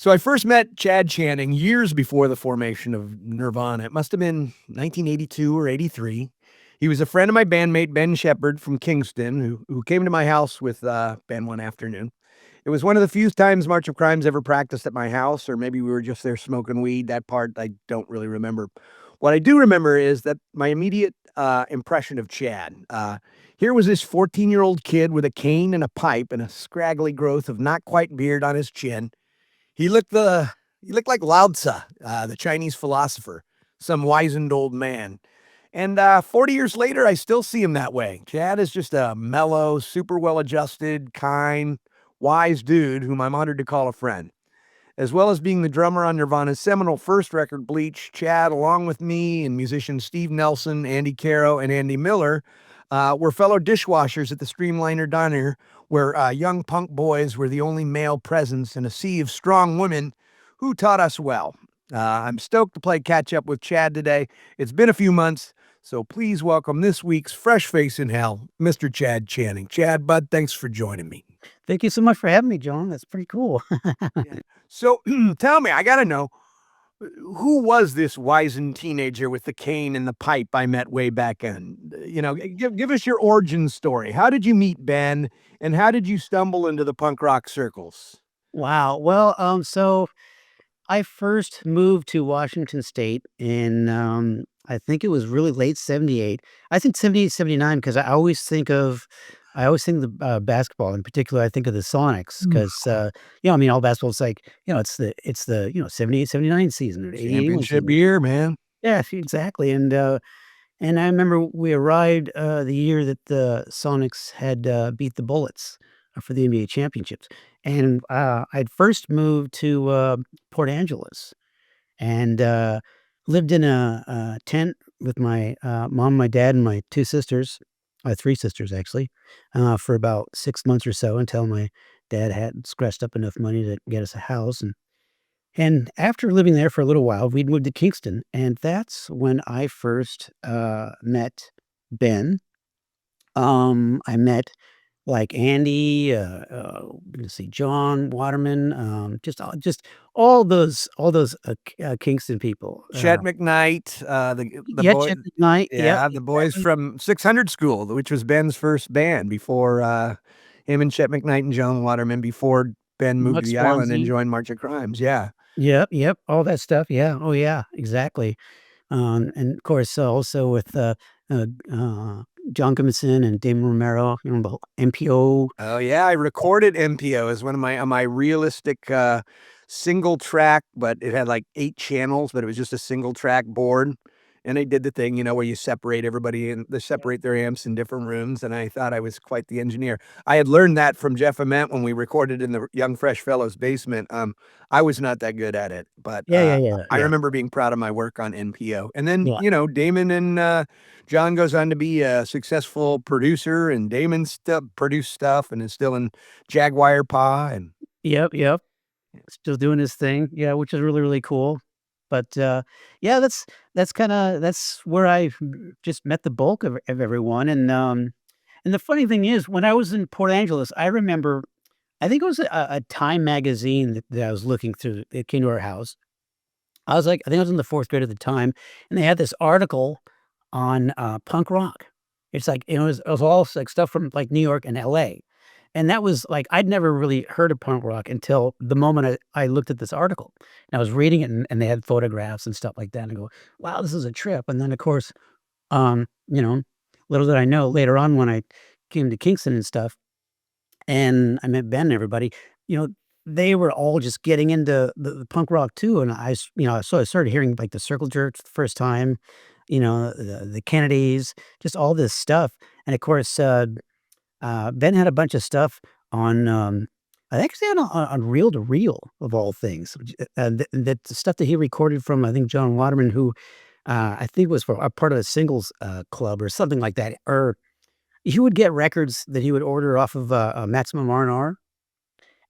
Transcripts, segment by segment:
So I first met Chad Channing years before the formation of Nirvana. It must have been 1982 or 83. He was a friend of my bandmate, Ben Shepard from Kingston, who came to my house with Ben one afternoon. It was one of the few times March of Crimes ever practiced at my house, or maybe we were just there smoking weed. That part I don't really remember. What I do remember is that my immediate impression of Chad. Here was this 14-year-old kid with a cane and a pipe and a scraggly growth of not quite beard on his chin. He looked like Lao Tzu, the Chinese philosopher, some wizened old man. And 40 years later, I still see him that way. Chad is just a mellow, super well-adjusted, kind, wise dude whom I'm honored to call a friend. As well as being the drummer on Nirvana's seminal first record, Bleach, Chad, along with me and musicians Steve Nelson, Andy Caro, and Andy Miller, were fellow dishwashers at the Streamliner Diner, where young punk boys were the only male presence in a sea of strong women who taught us well. I'm stoked to play catch up with Chad today. It's been a few months, so please welcome this week's fresh face in hell, Mr. Chad Channing. Chad, bud, thanks for joining me. Thank you so much for having me, John. That's pretty cool. Yeah. So tell me, I got to know, who was this wizened teenager with the cane and the pipe I met way back then? Give us your origin story. How did you meet Ben, and how did you stumble into the punk rock circles? Wow. Well, so I first moved to Washington State in, I think it was really late 78. I think 78, 79, because I always think of the basketball in particular. I think of the Sonics because, I mean, all basketball is like, it's the 78, 79 season or 88 Championship season. year, man. Yeah, exactly. And I remember we arrived the year that the Sonics had beat the Bullets for the NBA championships. And I'd first moved to Port Angeles and lived in a tent with my mom, my dad, and my two sisters, three sisters actually, for about 6 months or so until my dad had scratched up enough money to get us a house. And after living there for a little while, we'd moved to Kingston, and that's when I first met Ben. I met like Andy, let's see, John Waterman, just all those Kingston people. Chet McKnight, the Yeah, boy, Chet Knight. Yep, yeah, the boys exactly. from 600 School, which was Ben's first band before him and Chet McKnight and John Waterman before Ben moved to Mud the island and Swansea. joined March of Crimes. Yeah. Yep, all that stuff. Yeah, oh yeah, exactly. And of course, also with uh, uh, John Gimson and Damon Romero, the whole MPO. Oh yeah, I recorded MPO as one of my realistic single track, but it had like 8 channels, but it was just a single track board. And they did the thing, where you separate everybody and they separate their amps in different rooms. And I thought I was quite the engineer. I had learned that from Jeff Ament when we recorded in the Young Fresh Fellows basement. I was not that good at it, but I Yeah. remember being proud of my work on NPO. And then, Yeah. Damon and John goes on to be a successful producer, and Damon still produced stuff and is still in Jaguar Paw. And Yep. Still doing his thing. Yeah, which is really, really cool. But yeah, that's where I just met the bulk of everyone. And the funny thing is, when I was in Port Angeles, I remember, I think it was a Time magazine that I was looking through. It came to our house. I think I was in the fourth grade at the time, and they had this article on punk rock. It's like it was all like stuff from like New York and L.A. And that was like I'd never really heard of punk rock until the moment I looked at this article. And I was reading it, and they had photographs and stuff like that. And I go, "Wow, this is a trip." And then of course, um, you know, little did I know later on when I came to Kingston and stuff, and I met Ben and everybody, you know, they were all just getting into the punk rock too, and so I started hearing, like, the Circle Jerks the first time, the Kennedys, just all this stuff, and of course, Ben had a bunch of stuff on, I think he had on Reel to Reel, of all things, which, that the stuff that he recorded from, I think, John Waterman, who, I think was for a part of a singles, club or something like that, or he would get records that he would order off of, Maximum R&R,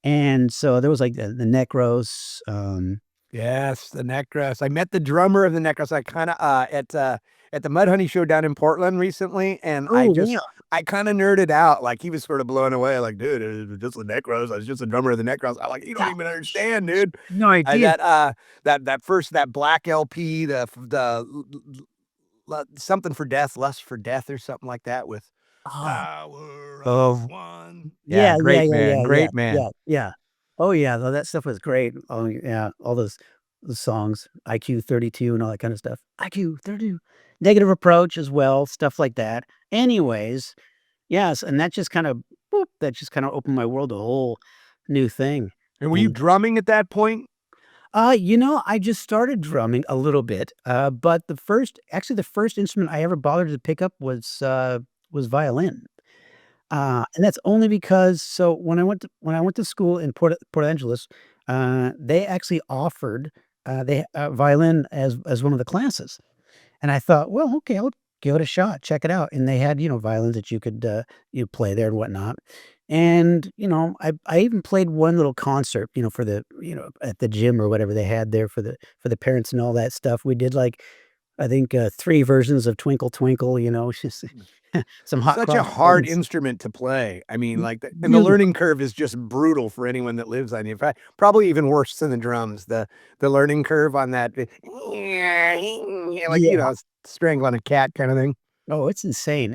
and so there was, like, the Necros, yes, the Necros. I met the drummer of the Necros. I kind of at the Mudhoney show down in Portland recently, and oh, yeah. I kind of nerded out. Like he was sort of blown away. Like, dude, it was just the Necros. I was just a drummer of the Necros. I'm like, you don't Yeah, even understand, dude. no idea. That black LP, something for death, lust for death, or something like that with Oh, Power of oh, One. Yeah, yeah, yeah, great yeah, man, yeah, yeah, great man. yeah, yeah. Oh yeah, though that stuff was great. Oh yeah, all those songs, IQ 32 and all that kind of stuff. IQ 32, Negative Approach as well, stuff like that. Anyways, yes, and that just kind of boop, that just kind of opened my world to a whole new thing. And were you And drumming at that point? I just started drumming a little bit, but the first instrument I ever bothered to pick up was violin. And that's only because so when I went to school in Port Angeles, they actually offered, violin as one of the classes. And I thought, "Well, okay, I'll give it a shot, check it out." And they had, violins that you play there and whatnot. And, I even played one little concert, for at the gym or whatever they had there for the parents and all that stuff. We did, like, I think, 3 versions of Twinkle Twinkle, just some hot Such a cross hard buns. instrument to play. I mean, R like, and the really learning curve is just brutal for anyone that lives on it. In fact, probably even worse than the drums. The learning curve on that, like, Yeah. strangling a cat kind of thing. Oh, it's insane,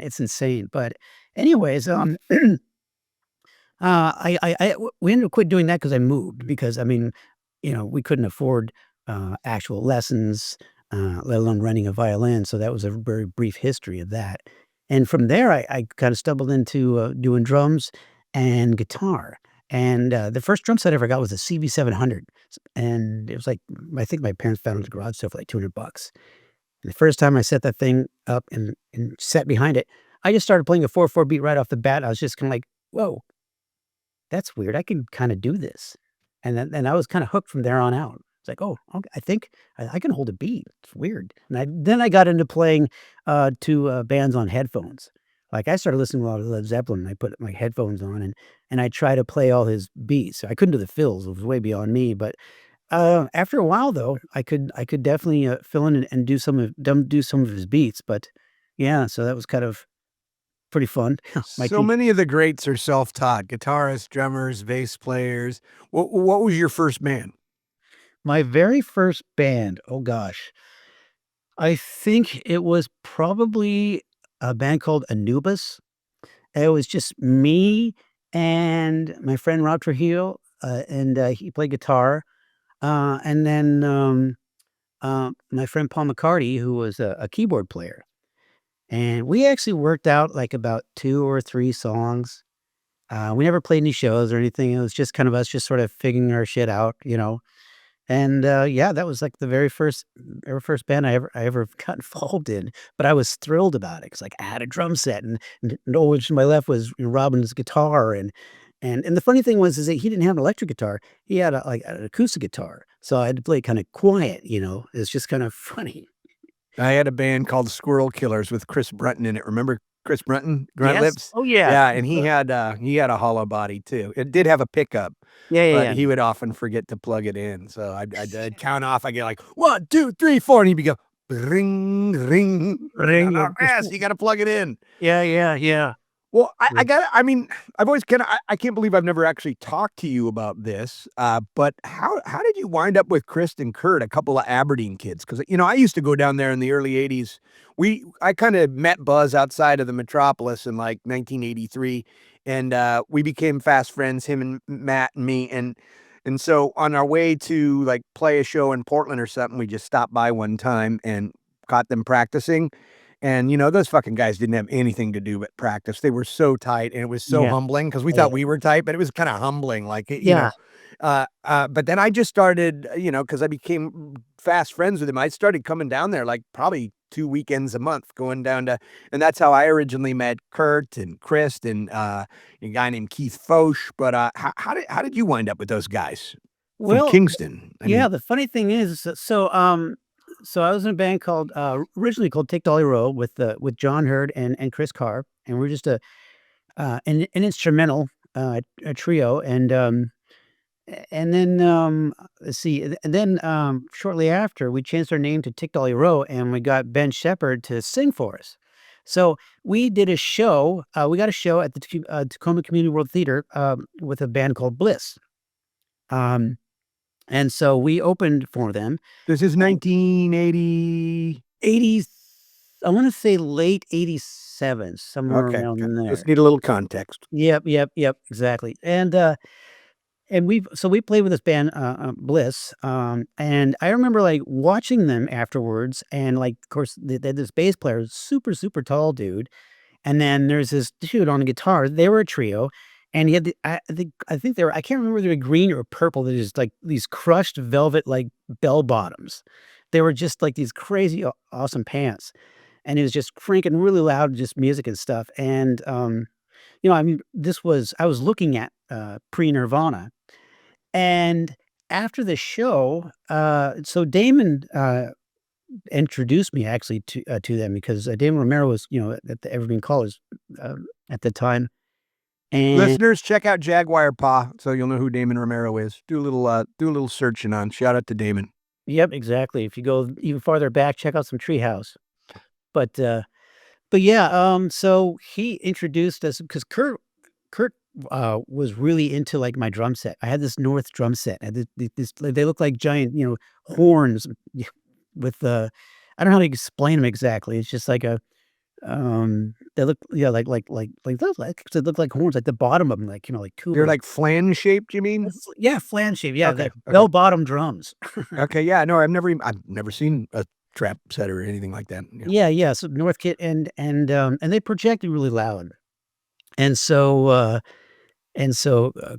but anyways, we ended up quit doing that because I moved because, I mean, we couldn't afford, actual lessons, let alone renting a violin, so that was a very brief history of that, and from there, I kinda stumbled into, doing drums and guitar, and, the first drum set I ever got was a CB700, and it was like I think my parents found it at the garage sale for like $200. And the first time I set that thing up and sat behind it, I just started playing a 4/4 beat right off the bat. I was just kinda like, "Whoa, that's weird. I can kinda do this." And I was kinda hooked from there on out. It's like, "Oh, okay, I think I can hold a beat. It's weird." And then I got into playing, to, bands on headphones. Like, I started listening to a lot of Led Zeppelin, and I put my headphones on, and I try to play all his beats. I couldn't do the fills, it was way beyond me, but after a while though, I could definitely, fill in and do some of his beats, but yeah, so that was kind of pretty fun. My So tea many of the greats are self-taught, guitarists, drummers, bass players. What was your first band? My very first band, oh gosh, I think it was probably a band called Anubis. It was just me and my friend Rob Trujillo, and, he played guitar, and then, my friend Paul McCarty, who was a keyboard player. And we actually worked out, like, about 2 or 3 songs. We never played any shows or anything, it was just kind of us just sort of figuring our shit out, And, yeah, that was, like, the very first band I ever got involved in, but I was thrilled about it 'cause, like, I had a drum set and over to my left was Robin's guitar, and the funny thing was is that he didn't have an electric guitar, he had an acoustic guitar, so I had to play kinda quiet, It's just kind of funny. I had a band called Squirrel Killers with Chris Brunton in it. Remember Chris Brunton, Grunt Yes. Lips? Oh, yeah. Yeah, and he had a hollow body too. It did have a pickup, Yeah, yeah, but yeah. he would often forget to plug it in. So I'd count off. I get like 1, 2, 3, 4, and he'd be go ring, ring, ring. Ring of Yes, you got to plug it in. Yeah, yeah, yeah. Well, I Yeah. got I mean, I've always kinda I can't believe I've never actually talked to you about this, but how did you wind up with Chris and Kurt, a couple of Aberdeen kids? Because I used to go down there in the early '80s. I kinda met Buzz outside of the metropolis in, like, 1983, and, we became fast friends, him and Matt and me, and so on our way to, like, play a show in Portland or something, we just stopped by one time and caught them practicing, and, those fucking guys didn't have anything to do but practice. They were so tight, and it was so Yeah, humbling because we yeah, thought we were tight, but it was kinda humbling, like, yeah. but then I just started, because I became fast friends with him, I started coming down there, like, probably 2 weekends a month, going down to and that's how I originally met Kurt and Chris and, a guy named Keith Foch, but, how did you wind up with those guys from Well, Kingston? I yeah, mean the funny thing is, so I was in a band called, originally called Take Dolly Row with John Hurd and Chris Carr, and we're just an instrumental, a trio, and then, let's see, and then, shortly after, we changed our name to Tick Dolly Row, and we got Ben Shepherd to sing for us. So we did a show. We got a show at the Tacoma Community World Theater with a band called Bliss. And so we opened for them. This is 1980. 80s, I want to say late 87, somewhere Okay. around Just there. need a little context. Yep, exactly. And we played with this band, Bliss, and I remember, like, watching them afterwards, and, like, of course, they had this bass player, super, super tall dude, and then there's this dude on the guitar. They were a trio, and he had I think they were, I can't remember if they were green or purple. They're just, like, these crushed velvet, like, bell bottoms. They were just, like, these crazy awesome pants, and it was just cranking really loud, just music and stuff, and, I mean, I was looking at, pre-Nirvana, and after the show, so Damon, introduced me actually to them because, Damon Romero was, at the Aberdeen College, at the time, and Listeners, check out Jaguar Paw so you'll know who Damon Romero is. Do a little searching on. Shout out to Damon. yep, exactly. If you go even farther back, check out some Treehouse. But, yeah, so he introduced us because Kurt, was really into, like, my drum set. I had this North drum set. I had this they look like giant, horns with, I don't know how to explain them exactly. It's just like they look, yeah, they look like horns, like the bottom of them, like, like They're tuba. like flange shaped, you mean? Yeah, flange shape, yeah, Okay, the okay. bell-bottom drums. Okay, yeah, no, I've never seen a trap set or anything like that. Yeah. Yeah, so North Kit, and they projected really loud. And so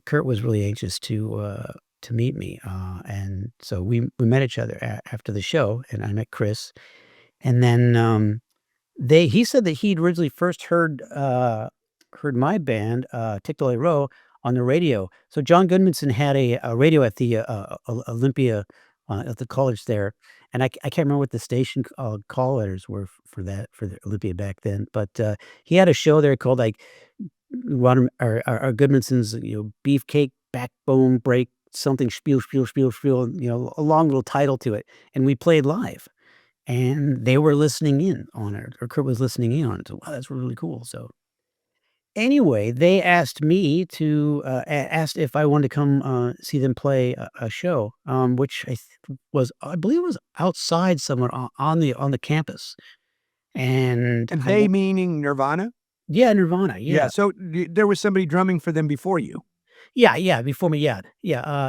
Kurt was really anxious to meet me, and so we met each other after the show, and I met Chris, and then, he said that he'd originally first heard my band, Tic Delay Row, on the radio. So John Goodmanson had a radio at the, Olympia, at the college there, and I can't remember what the station call letters were for that, for the Olympia back then, but, he had a show there called, like, Ron or Goodmanson's, Beefcake Backbone Break something spiel, spiel, spiel, spiel, a long little title to it, and we played live. And they were listening in on it, or Kurt was listening in on it, so, wow, that's really cool. So, anyway, they asked me to, asked if I wanted to come, see them play a show, which I believe was outside somewhere on the campus, and And I they w meaning Nirvana? yeah, Nirvana, Yeah, yeah. so there was somebody drumming for them before you. Yeah, before me, yeah,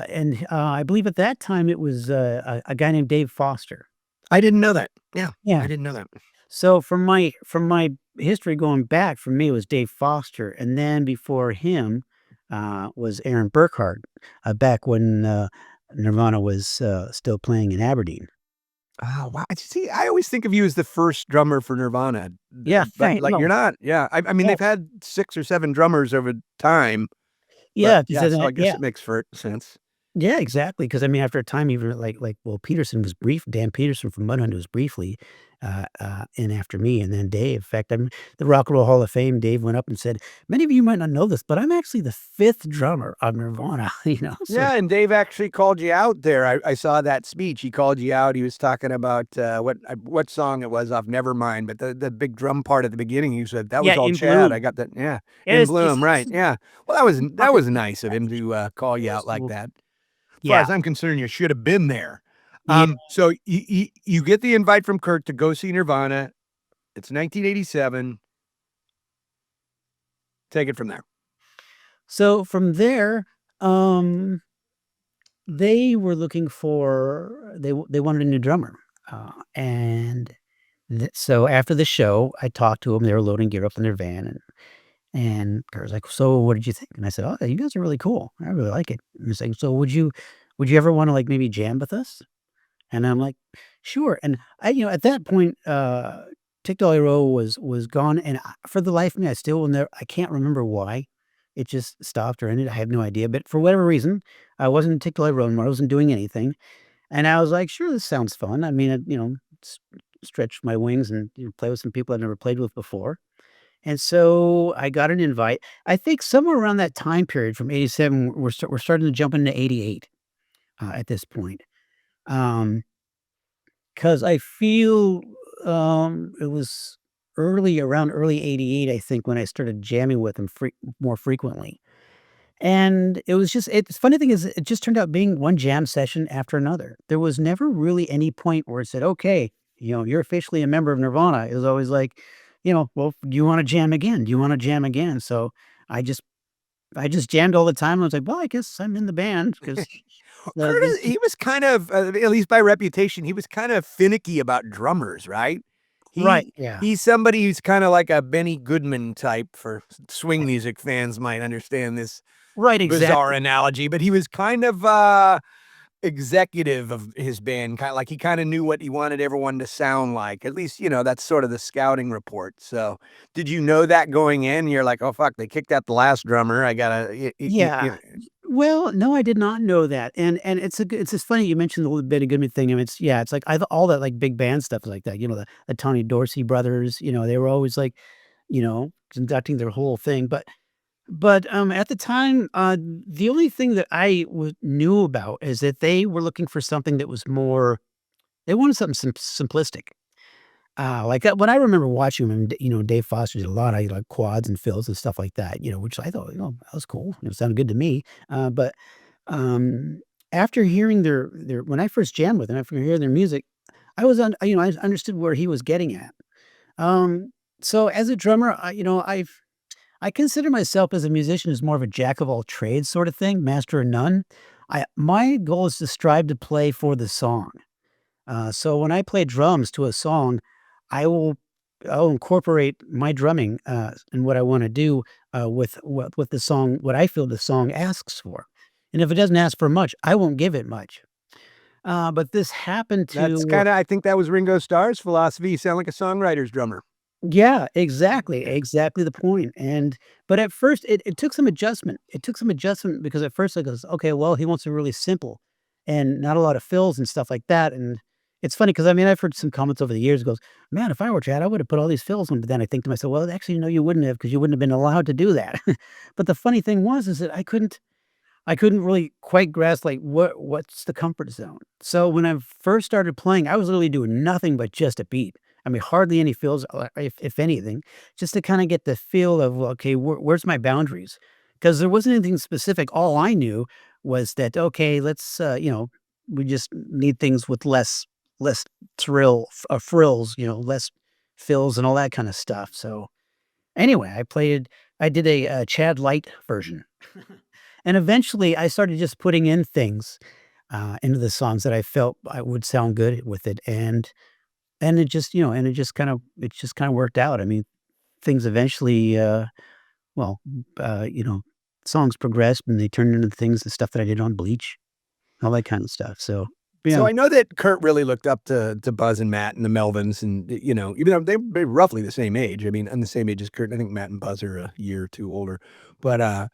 and, I believe at that time it was, a guy named Dave Foster. I didn't know that. Yeah, I Yeah. didn't know that. So from my history going back, for me, it was Dave Foster, and then before him, was Aaron Burkhart, back when, Nirvana was, still playing in Aberdeen. Oh, wow. See, I always think of you as the first drummer for Nirvana, Yeah, but, right, like, you're no, not. Yeah, I mean, yeah, they've had 6 or 7 drummers over time, but, yeah, 'cause yeah, then so that I guess yeah. it makes for sense. Yeah, exactly. Because I mean, after a time, even well, Peterson was brief. Dan Peterson from Mudhoney was briefly, in after me, and then Dave. In fact, I'm the Rock and Roll Hall of Fame. Dave went up and said, "Many of you might not know this, but I'm actually the 5th drummer of Nirvana." So Yeah, and Dave actually called you out there. I saw that speech. He called you out. He was talking about, what song it was off Nevermind, but the big drum part at the beginning, he said, "That was yeah, all in Chad. I Bloom. got that." Yeah, Yeah, In it's Bloom, this right, is yeah. Well, that fucking was nice of him to, call you out like cool. that. As far Yeah, as I'm concerned, you should have been there. yeah. So you get the invite from Kurt to go see Nirvana. It's 1987. Take it from there. So from there, um, they were looking for they wanted a new drummer, and so after the show, I talked to them. They were loading gear up in their van, and Kurt was like, "So what did you think?" And I said, "Oh, you guys are really cool. I really like it." And he's like, "So would you ever wanna, like, maybe jam with us?" And I'm like, "Sure." And at that point, Tic Tac Row was gone, and for the life of me, I can't remember why. It just stopped or ended. I have no idea, but for whatever reason, I wasn't in Tic Tac Row anymore. I wasn't doing anything, and I was like, "Sure, this sounds fun." I mean, s stretch my wings and, play with some people I've never played with before. And so I got an invite. I think somewhere around that time period from '87, we're starting to jump into '88, at this point. Because I feel, it was around early '88, I think, when I started jamming with him more frequently. And it was just it's funny thing is it just turned out being one jam session after another. There was never really any point where it said, "Okay, you're officially a member of Nirvana." It was always like, "Well, do you wanna jam again? Do you wanna jam again?" So, I just I just jammed all the time. I was like, "Well, I guess I'm in the band 'cause the Kurt, this." he was kind of, at least by reputation, he was kind of finicky about drummers, right? Right, He yeah. he's somebody who's kind of like a Benny Goodman type. For swing music fans might understand this Right, bizarre exactly. analogy, but he was kind of executive of his band, kind of like he kind of knew what he wanted everyone to sound like. At least, that's sort of the scouting report. So, did you know that going in? You're like, "Oh fuck, they kicked out the last drummer. I gotta." Yeah. Well, no, I did not know that, and it's just funny you mentioned the little Betty Goodman thing. I mean, it's like I've all that, like, big band stuff like that, the Tony Dorsey brothers, they were always, like, conducting their whole thing, but at the time, the only thing that I knew about is that they were looking for something that was more they wanted something simplistic. Like that when I remember watching him, Dave Foster did a lot of, like, quads and fills and stuff like that, which I thought, that was cool. It sounded good to me. But, um, after hearing their when I first jammed with them, after hearing their music, I understood where he was getting at. Um, so as a drummer, I consider myself as a musician as more of a jack of all trades sort of thing, master of none. My goal is to strive to play for the song. So when I play drums to a song, I will I'll incorporate my drumming, and what I wanna do, with what the song what I feel the song asks for. And if it doesn't ask for much, I won't give it much. But this happened That's to kinda, I think that was Ringo Starr's philosophy. You sound like a songwriter's drummer. Yeah, exactly the point, but at first, it took some adjustment. It took some adjustment because at first I goes, "Okay, well, he wants it really simple and not a lot of fills and stuff like that," and it's funny because I mean, I've heard some comments over the years goes, "Man, if I were Chad, I would have put all these fills on," but then I think to myself, "Well, actually, no, you wouldn't have because you wouldn't have been allowed to do that." But the funny thing was is that I couldn't really quite grasp, like, what's the comfort zone? So, when I first started playing, I was literally doing nothing but just a beat. I mean, hardly any fills, if anything, just to kinda get the feel of, well, okay, where's my boundaries? Because there wasn't anything specific. All I knew was that, okay, let's, we just need things with less frills, less fills and all that kinda stuff. So, anyway, I did a, Chad Light version. And eventually, I started just putting in things, into the songs that I felt I would sound good with it, and it just kinda worked out. I mean, things eventually, well, uh, you know, songs progressed and they turned into things the stuff that I did on Bleach, all that kind of stuff. So, So yeah. I know that Kurt really looked up to Buzz and Matt and the Melvins, and, even though they're roughly the same age. I mean, I'm the same age as Kurt. I think Matt and Buzz are a year or 2 older. But, at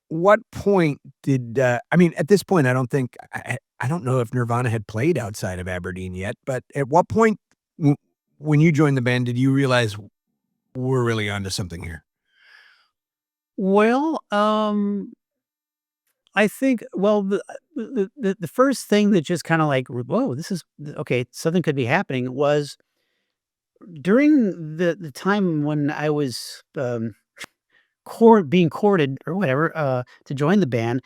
what point did, I mean, at this point, I don't think I don't know if Nirvana had played outside of Aberdeen yet, but at what point when you joined the band did you realize we're really onto something here? Well, I think well, the first thing that just kinda like, "Whoa, this is okay, something could be happening," was during the time when I was, being courted or whatever, to join the band,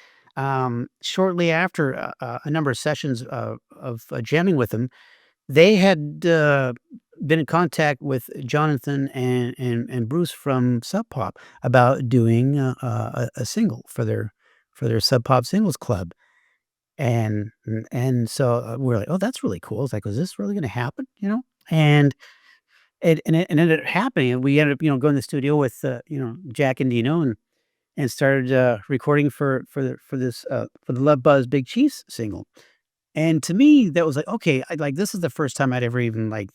shortly after a number of sessions of jamming with them, they had been in contact with Jonathan and Bruce from Sub Pop about doing a single for their Sub Pop Singles Club, and so we're like, oh, that's really cool. It's like, is this really going to happen? And it ended up happening, and we ended up, going to the studio with, Jack and Dino and started, recording for the Love Buzz Big Cheese single. And to me, that was like, okay, this is the first time I'd ever even, I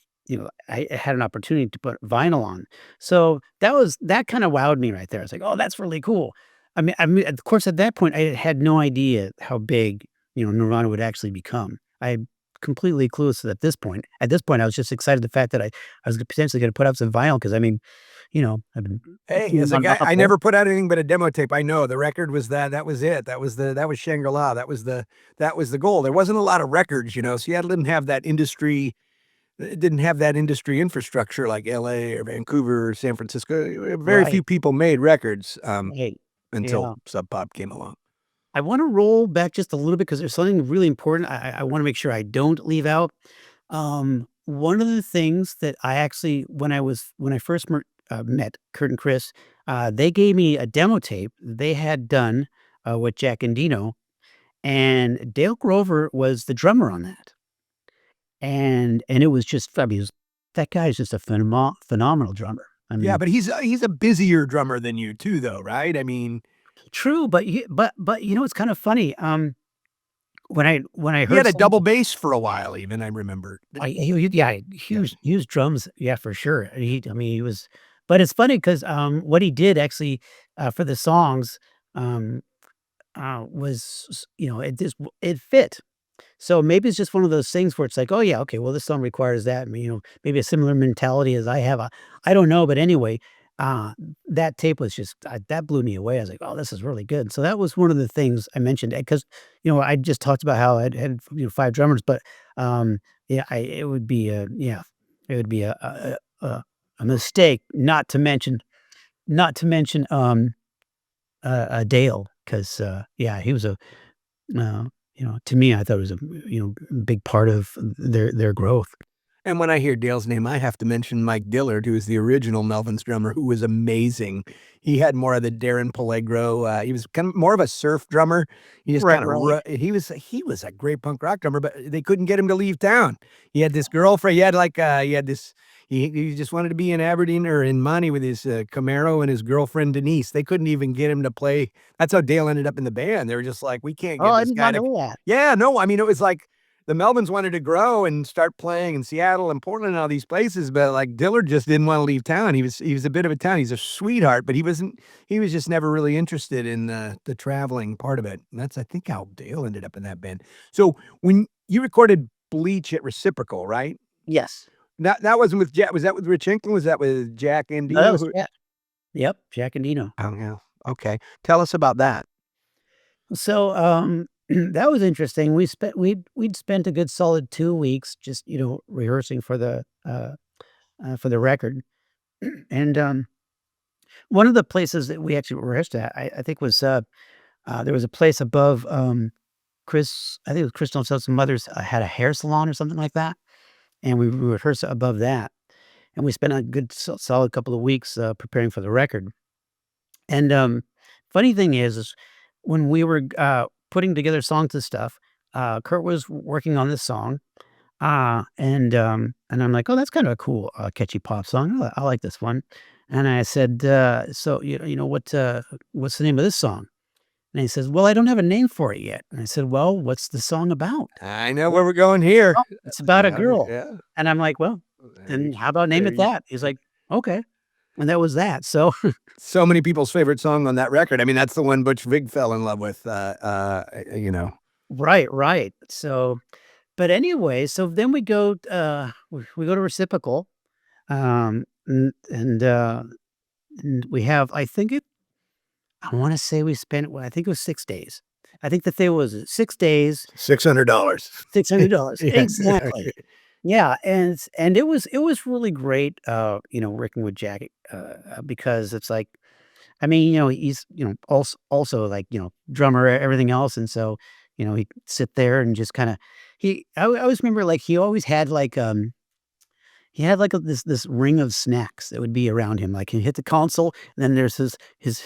had an opportunity to put vinyl on. So that kinda wowed me right there. It's like, "Oh, that's really cool." I mean, of course, at that point, I had no idea how big, Nirvana would actually become. I completely clueless at this point. At this point, I was just excited the fact that I was potentially gonna put out some vinyl because I mean, I've been Hey, doing as a guy, a I whole never put out anything but a demo tape. I know the record was that was it. That was Shangri-La. That was the goal. There wasn't a lot of records, so you didn't have that industry it didn't have that industry infrastructure like LA or Vancouver or San Francisco. Very Right. few people made records Right. until Yeah. Sub Pop came along. I want to roll back just a little bit because there's something really important I want to make sure I don't leave out. One of the things that I actually, when I first met Kurt and Chris, they gave me a demo tape they had done with Jack and Dino, and Dale Grover was the drummer on that, and it was just, I mean, that guy is just a phenomenal drummer. I Yeah, mean, but he's a busier drummer than you too, though, right? I mean, true, but but it's kind of funny. When I he heard had a some, double bass for a while, even I remember. yeah, Yeah. huge drums, yeah, for sure. And I mean, he was, but it's funny because what he did actually for the songs um, was, it just it fit. So maybe it's just one of those things where it's like, oh yeah, okay, well this song requires that. I mean, maybe a similar mentality as I have. I don't know, but anyway, uh, that tape was just that blew me away. I was like, oh, this is really good. So that was one of the things I mentioned because I just talked about how I had five drummers, but yeah, it would be it would be a mistake not to mention Dale because yeah, he was a to me, I thought it was a big part of their growth. And when I hear Dale's name, I have to mention Mike Dillard, who is the original Melvins drummer, who was amazing. He had more of the Darren Pellegro. He was kind of more of a surf drummer. He just Right, kind of right. he was a great punk rock drummer, but they couldn't get him to leave town. He had this girlfriend. He had like he had this. He just wanted to be in Aberdeen or in Monty with his Camaro and his girlfriend Denise. They couldn't even get him to play. That's how Dale ended up in the band. They were just like, we can't Oh, get I this did guy not to. know that. Yeah, no, I mean it was like the Melvins wanted to grow and start playing in Seattle and Portland and all these places, but like Dillard just didn't want to leave town. He was a bit of a town. He's a sweetheart, but he was just never really interested in the traveling part of it. And that's I think how Dale ended up in that band. So when you recorded Bleach at Reciprocal, right? Yes. That wasn't with Jack. Was that with Rich Inkling? Was that with Jack No, that Andino? was yeah. Yep, Jack and Dino. Oh yeah. Okay. Tell us about that. So, that was interesting. We'd spent a good solid 2 weeks just, rehearsing for the record. And, one of the places that we actually rehearsed at, I think was, there was a place above, I think it was Chris Nocel's mother's, had a hair salon or something like that, and we rehearsed above that, and we spent a good solid couple of weeks, preparing for the record. And, funny thing is when we were, putting together songs and stuff, Kurt was working on this song, and I'm like, "Oh, that's kind of a cool, catchy pop song. I like this one." And I said, "So, what's the name of this song?" And he says, "Well, I don't have a name for it yet." And I said, "Well, what's the song about?" I know where we're going here. "Oh, it's about a Yeah, girl." yeah. And I'm like, "Well, then how about name There it you that?" He's like, "Okay." And that was that. So so many people's favorite song on that record. I mean, that's the one Butch Vig fell in love with, right, right. So, but anyway, so then we go to Reciprocal, and we have, I wanna say we spent, well, I think it was 6 days. I think the thing was 6 days, $600. $600. Yes. Exactly. Yeah, and it was really great, working with Jack, because it's like, I mean, he's, also like, drummer, everything else, and so, he'd sit there and just kinda I always remember, like, he had like this ring of snacks that would be around him. Like, he'd hit the console, and then there's his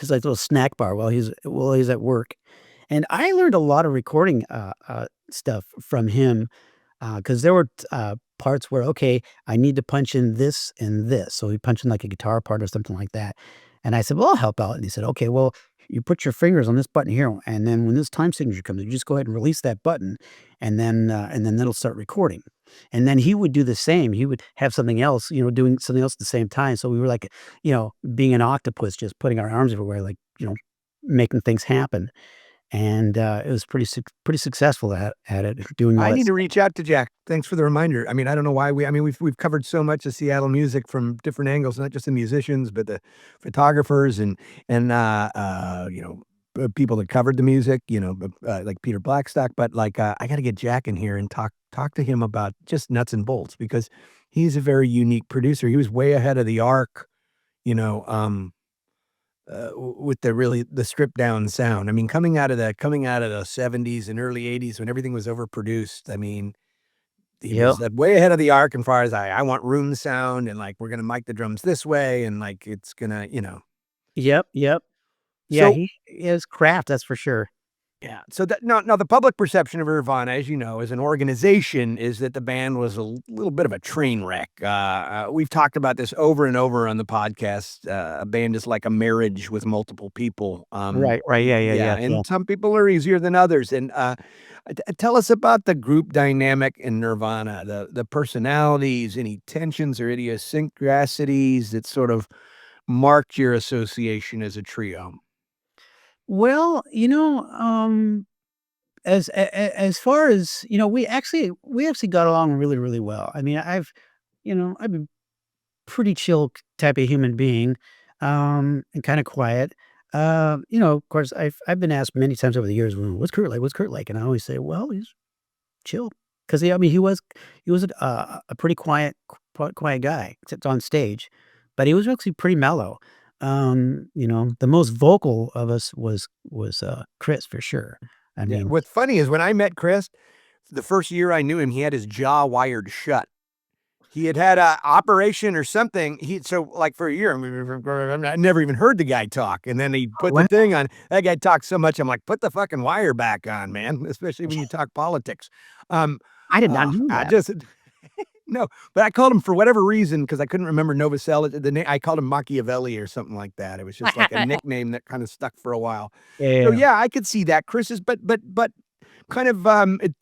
like little snack bar while he's at work. And I learned a lot of recording stuff from him because there were parts where, okay, I need to punch in this and this. So he punched in like a guitar part or something like that. And I said, well, I'll help out. And he said, okay, well, you put your fingers on this button here, and then when this time signature comes, you just go ahead and release that button, and then that'll start recording. And then he would do the same. He would have something else, doing something else at the same time. So we were like, being an octopus, just putting our arms everywhere, like, making things happen. And it was pretty successful at it, doing all I that need to stuff. reach out to Jack. Thanks for the reminder. I mean, I don't know why we've covered so much of Seattle music from different angles, not just the musicians, but the photographers and people that covered the music, like Peter Blackstock. But like, I got to get Jack in here and talk to him about just nuts and bolts because he's a very unique producer. He was way ahead of the arc, you know, with the stripped down sound. I mean, coming out of the 70s and early 80s when everything was overproduced. I mean, he Yep. was way ahead of the arc as far as I want room sound and like we're gonna mic the drums this way and like it's gonna, you know. Yep. Yep. Yeah. So He is craft. That's for sure. yeah. So that now the public perception of Nirvana, as you know, as an organization, is that the band was a little bit of a train wreck. We've talked about this over and over on the podcast. A band is like a marriage with multiple people. Right. Right. Yeah. Yeah. Yeah, Yeah. Yeah. and some people are easier than others. And tell us about the group dynamic in Nirvana, the personalities, any tensions or idiosyncrasies that sort of marked your association as a trio. Well, as far as we actually got along really really well. I mean, I'm a pretty chill type of human being, and kind of quiet. Of course, I've been asked many times over the years, "Well, what's Kurt like? What's Kurt like?" And I always say, "Well, he's chill," because I mean, he was a pretty quiet guy, except on stage, but he was actually pretty mellow. The most vocal of us was Chris for sure. I Yeah. mean, What's funny is when I met Chris, the first year I knew him, he had his jaw wired shut. He had a operation or something. Like for a year, I never even heard the guy talk. And then he put the wow, thing on. That guy talked so much. I'm like, put the fucking wire back on, man. Especially when you talk politics. Um, I did not know I that. just no, but I called him for whatever reason because I couldn't remember Novoselic. The name I called him Machiavelli or something like that. It was just like a nickname that kind of stuck for a while. So Yeah. yeah, I could see that. Chris is, but kind of,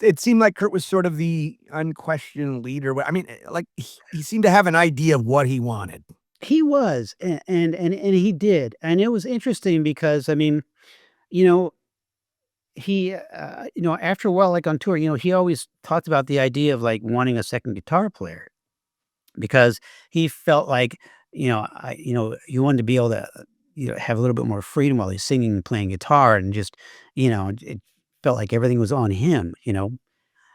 it seemed like Kurt was sort of the unquestioned leader. I mean, like he seemed to have an idea of what he wanted. He was, and he did, and it was interesting because, I mean, you know, after a while, like, on tour, he always talked about the idea of, like, wanting a second guitar player because he felt like, he wanted to be able to, have a little bit more freedom while he's singing and playing guitar and just, it felt like everything was on him, you know?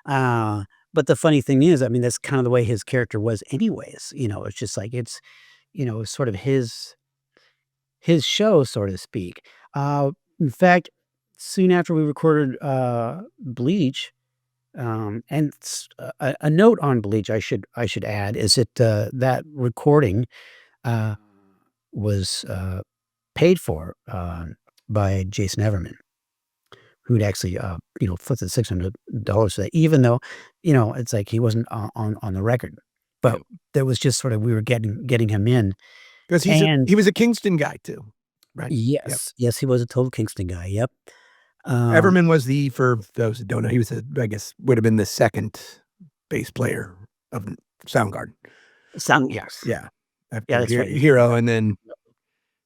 Uh, but the funny thing is, I mean, that's kind of the way his character was anyways, it's just like sort of his show, so to speak. In fact, soon after we recorded, Bleach, and a note on Bleach I should add is that, that recording, uh, was, paid for, by Jason Everman, who'd actually, flipped the $600 for that, even though, it's like he wasn't on the record. But Yep. there was just sort of we were getting him in, Because and he was a Kingston guy too, right? Yep. yes, yes, he was a total Kingston guy, yep. Um, Everman was for those that don't know, he was I guess would have been the second bass player of Soundgarden. yes. Yeah. Yeah, After that's right. Hero and then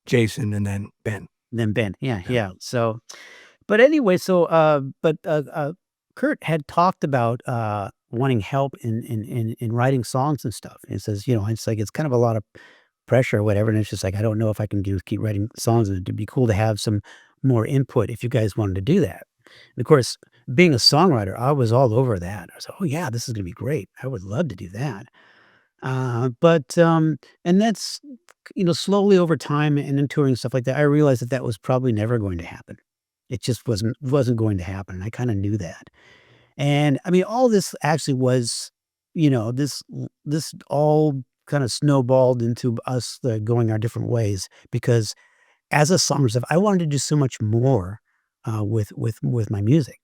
Jason and then Ben. Then Ben, yeah, Yeah. yeah, so but anyway, so, Kurt had talked about, wanting help in writing songs and stuff, and says, it's like, it's kind of a lot of pressure or whatever, and it's just like, I don't know if I can keep writing songs, and it'd be cool to have some more input if you guys wanted to do that. And of course, being a songwriter, I was all over that. I was like, "Oh, yeah, this is gonna be great. I would love to do that." And that's, slowly over time and in touring and stuff like that, I realized that that was probably never going to happen. It just wasn't going to happen, and I kinda knew that. And, I mean, all this actually was, this all kinda snowballed into us, going our different ways because as a songwriter, I wanted to do so much more, with my music.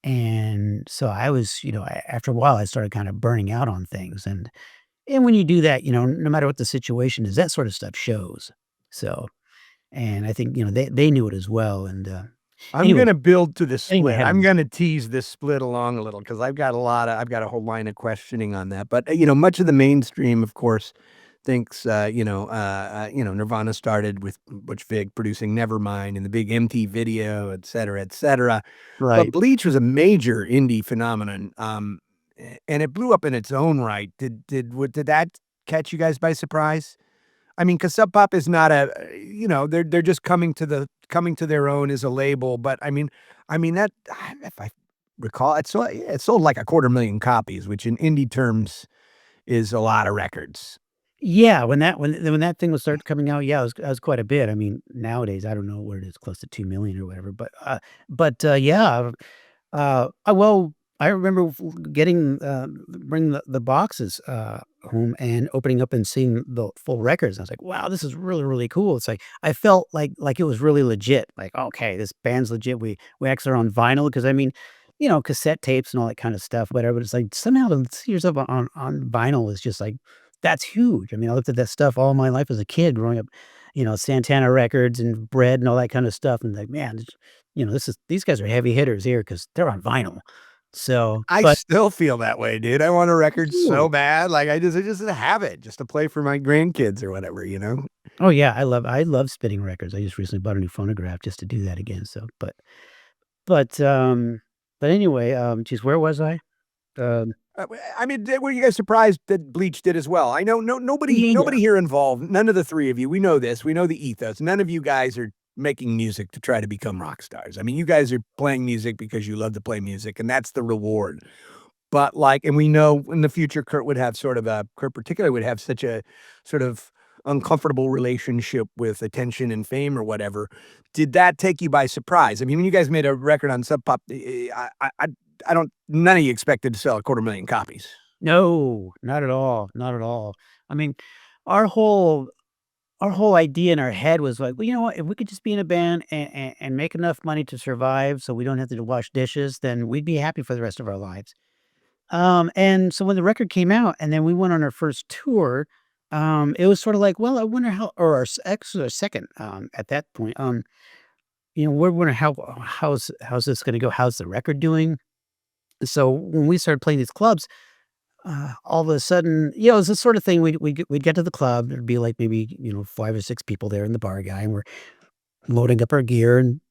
And so I was, after a while, I started kind of burning out on things, and when you do that, no matter what the situation is, that sort of stuff shows. So, and I think, they knew it as well, and, I'm anyway gonna build to this anyway, split. I'm having gonna tease this split along a little because I've got a whole line of questioning on that. But, much of the mainstream, of course, thinks, Nirvana started with Butch Vig producing Nevermind and the big MTV video, et cetera, et cetera. But right. Bleach was a major indie phenomenon, and it blew up in its own right. Did that catch you guys by surprise? I mean, 'cause Sub Pop is not they're just coming to their own as a label, but I mean that if I recall, it sold like 250,000 copies, which in indie terms is a lot of records. Yeah, when that thing was started coming out, yeah, it was quite a bit. I mean, nowadays, I don't know where it is, close to 2,000,000 or whatever, but yeah, well, I remember getting, bringing the boxes, home and opening up and seeing the full records. I was like, "Wow, this is really, really cool." It's like, I felt like it was really legit, like, "Okay, this band's legit. We actually are on vinyl," because I mean, cassette tapes and all that kind of stuff, whatever, but it's like somehow to see yourself on vinyl is just like that's huge. I mean, I looked at that stuff all my life as a kid growing up, Santana Records and Bread and all that kind of stuff, and like, man, these guys are heavy hitters here because 'cause they're on vinyl. So, I but still feel that way, dude. I want a record so Ooh. bad. Like I just have it just to play for my grandkids or whatever, you know? Oh, yeah, I love spinning records. I just recently bought a new phonograph just to do that again, so, but, but anyway, geez, where was I? Um, I mean, were you guys surprised that Bleach did as well? I know nobody yeah. nobody here involved, none of the 3 of you, we know this, we know the ethos. None of you guys are making music to try to become rock stars. I mean, you guys are playing music because you love to play music, and that's the reward. But, like, and we know in the future, Kurt particularly would have such a sort of uncomfortable relationship with attention and fame or whatever. Did that take you by surprise? I mean, when you guys made a record on Sub Pop, I don't none of you expected to sell 250,000 copies. No, not at all, not at all. I mean, our whole our whole idea in our head was like, "Well, you know what? If we could just be in a band and make enough money to survive so we don't have to wash dishes, then we'd be happy for the rest of our lives." And so when the record came out and then we went on our first tour, it was sort of like, well, I wonder how, or actually our second, at that point, we're wondering how's this going to go? How's the record doing? So when we started playing these clubs, all of a sudden, it's the sort of thing we'd get to the club. There'd be like maybe, 5 or 6 people there and the bar guy, and we're loading up our gear. And,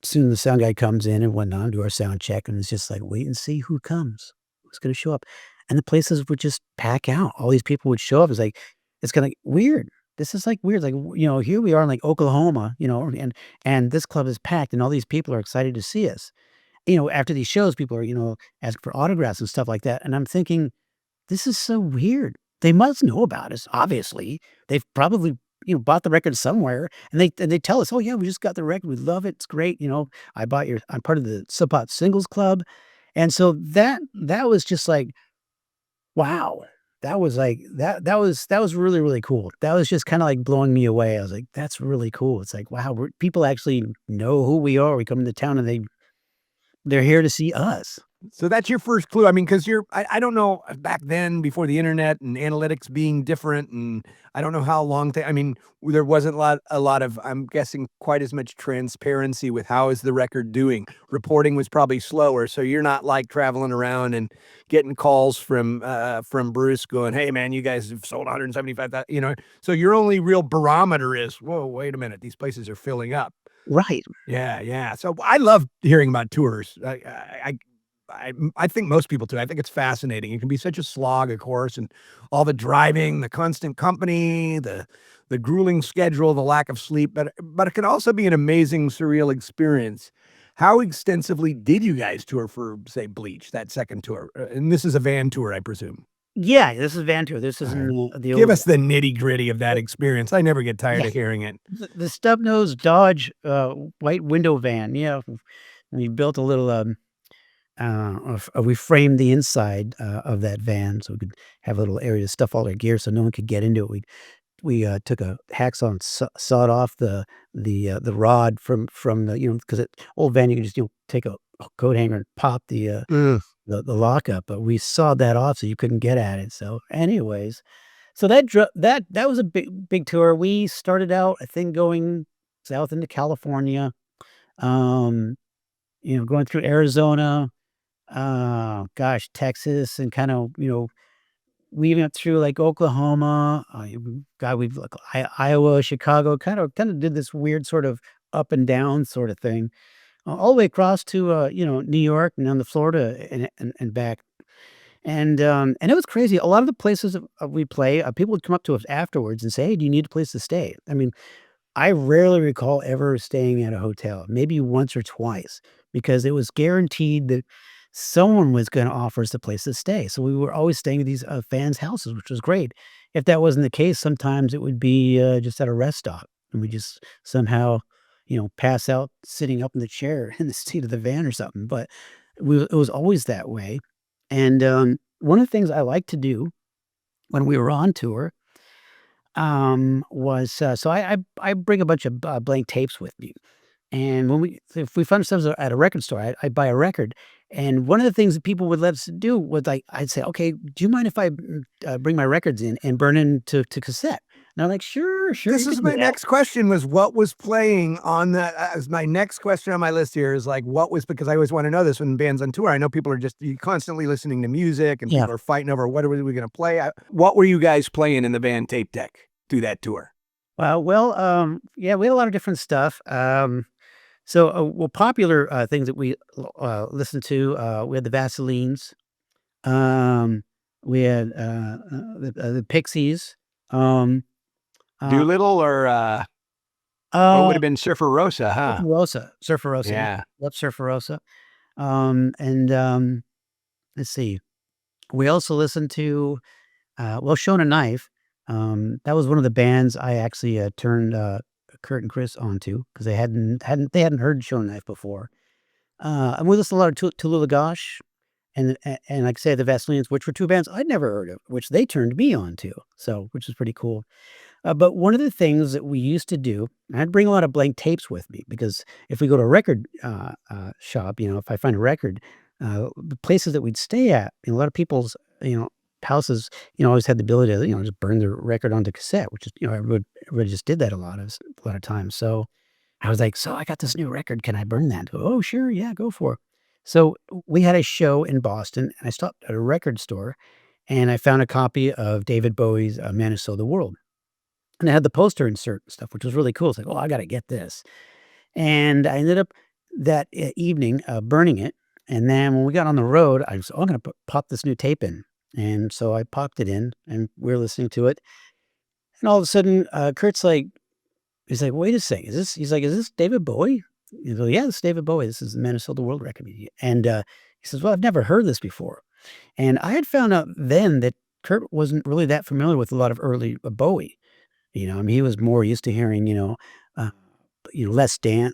soon the sound guy comes in and whatnot, do our sound check. And it's just like, wait and see who comes, who's going to show up. And the places would just pack out. All these people would show up. It's like, it's kind of weird. This is like weird. Like, here we are in like Oklahoma, and this club is packed and all these people are excited to see us. After these shows, people are, asking for autographs and stuff like that. And I'm thinking, this is so weird. They must know about us, obviously. They've probably, bought the record somewhere, and they tell us, "Oh, yeah, we just got the record. We love it. It's great. I'm part of the Sub Pop Singles Club." And so that was just like, wow. That was like that was really, really cool. That was just kinda like blowing me away. I was like, "That's really cool." It's like, wow, people actually know who we are. We come into town and they're here to see us. So that's your first clue. I mean, because I don't know back then before the internet and analytics being different, and I don't know how long. I mean, there wasn't a lot of. I'm guessing quite as much transparency with how is the record doing. Reporting was probably slower, so you're not like traveling around and getting calls from Bruce going, "Hey man, you guys have sold 175,000." So your only real barometer is, "Whoa, wait a minute, these places are filling up." Right. Yeah, yeah. So I love hearing about tours. I think most people do. I think it's fascinating. It can be such a slog, of course, and all the driving, the constant company, the grueling schedule, the lack of sleep, but it can also be an amazing, surreal experience. How extensively did you guys tour for, say, Bleach, that second tour? And this is a van tour, I presume. Yeah, this is Van Tour. This isn't Alright. the Give old. us the nitty-gritty of that experience. I never get tired Yeah. of hearing it. The stub-nose Dodge, white window van, yeah. We built a little, we framed the inside, of that van so we could have a little area to stuff all our gear so no one could get into it. We took a hacksaw and sawed off the rod from the, because old van, you can just, take a coat hanger and pop Ugh. the lock up, but we sawed that off so you couldn't get at it. So anyways, so that was a big tour. We started out, I think, going south into California, um, going through Arizona, gosh, Texas, and kind of, we went through like Oklahoma, God, we've like Iowa, Chicago, kind of did this weird sort of up and down sort of thing, all the way across to New York and down to Florida and back. And it was crazy. A lot of the places we play, people would come up to us afterwards and say, "Hey, do you need a place to stay?" I mean, I rarely recall ever staying at a hotel, maybe once or twice, because it was guaranteed that someone was going to offer us a place to stay. So we were always staying at these fans' houses, which was great. If that wasn't the case, sometimes it would be just at a rest stop, and we just somehow, pass out sitting up in the chair in the seat of the van or something. But it was always that way. And one of the things I like to do when we were on tour was so I bring a bunch of blank tapes with me. And if we found ourselves at a record store, I'd buy a record. And one of the things that people would let us do was like, I'd say, okay, do you mind if I bring my records in and burn into to cassette? And they're like, sure, This you is can do my that. next question was what was playing on the as my next question on my list here is like, what was because I always want to know this when bands on tour. I know people are just constantly listening to music and Yeah. people are fighting over what are we going to play. What were you guys playing in the band tape deck through that tour? Yeah, we had a lot of different stuff. Popular things that we listened to, we had the Vaselines, um, we had the Pixies, um, uh, Doolittle or what would uh, have been Surfer Rosa, huh? Surfer Rosa, yeah, Yeah. love Surfer Rosa. And let's see, we also listened to Shona Knife. That was one of the bands I actually turned Kurt and Chris onto because they hadn't heard Shona Knife before. And we listened a lot of Tallulah Gosh and like I said, the Vaselines, which were two bands I'd never heard of, which they turned me on to, so which is pretty cool. But one of the things that we used to do, I'd bring a lot of blank tapes with me because if we go to a record shop, if I find a record, the places that we'd stay at, a lot of people's, houses, always had the ability to, just burn the record onto cassette, which is, everybody just did that a lot of times. So I was like, "So I got this new record. Can I burn that?" "Oh, sure. Yeah, go for it." So we had a show in Boston, and I stopped at a record store, and I found a copy of David Bowie's Man Who Sold the World. And it had the poster insert and stuff, which was really cool. It's like, "Oh, I gotta get this." And I ended up that evening, burning it, and then when we got on the road, I was, "Oh, I'm gonna pop this new tape in." And so I popped it in, and we were listening to it, and all of a sudden, Kurt's like he's like, "Wait a second, he's like, "Is this David Bowie?" You go, "Yeah, it's David Bowie. This is the Man Who Sold the World record." And, he says, "Well, I've never heard this before." And I had found out then that Kurt wasn't really that familiar with a lot of early, Bowie. I mean, he was more used to hearing, uh, Let's Dance,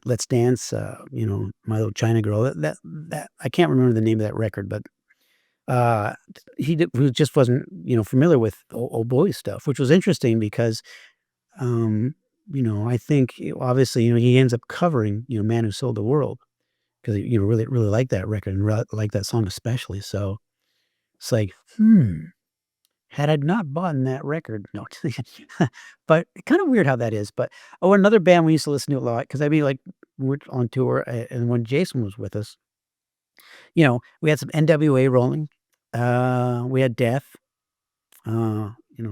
My Little China Girl. That I can't remember the name of that record, but he just wasn't, familiar with old Bowie stuff, which was interesting because, um, I think obviously, he ends up covering, Man Who Sold the World because really really liked that record and like that song especially. So it's like, had I not bought that record, no, but kind of weird how that is. But another band we used to listen to a lot because I mean, like we're on tour, and when Jason was with us, we had some NWA rolling. We had Death,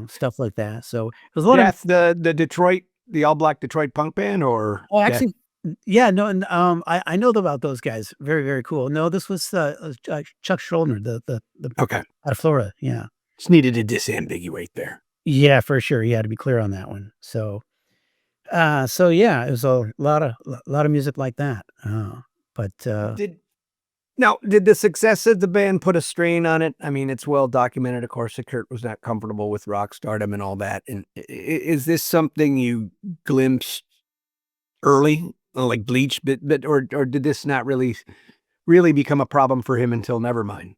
stuff like that. So it was a lot of Death, the Detroit, the all black Detroit punk band or Death? actually, yeah, no, and I know about those guys. Very very cool. No, this was Chuck Schuldiner, the Okay. out of Florida. Yeah, Just needed to disambiguate there. yeah, for sure. You had to be clear on that one. So yeah, it was a lot of music like that. But Did Now, did the success of the band put a strain on it? I mean, it's well documented, of course, that Kurt was not comfortable with rock stardom and all that. And is this something you glimpsed early, like Bleach, or did this not really become a problem for him until Nevermind?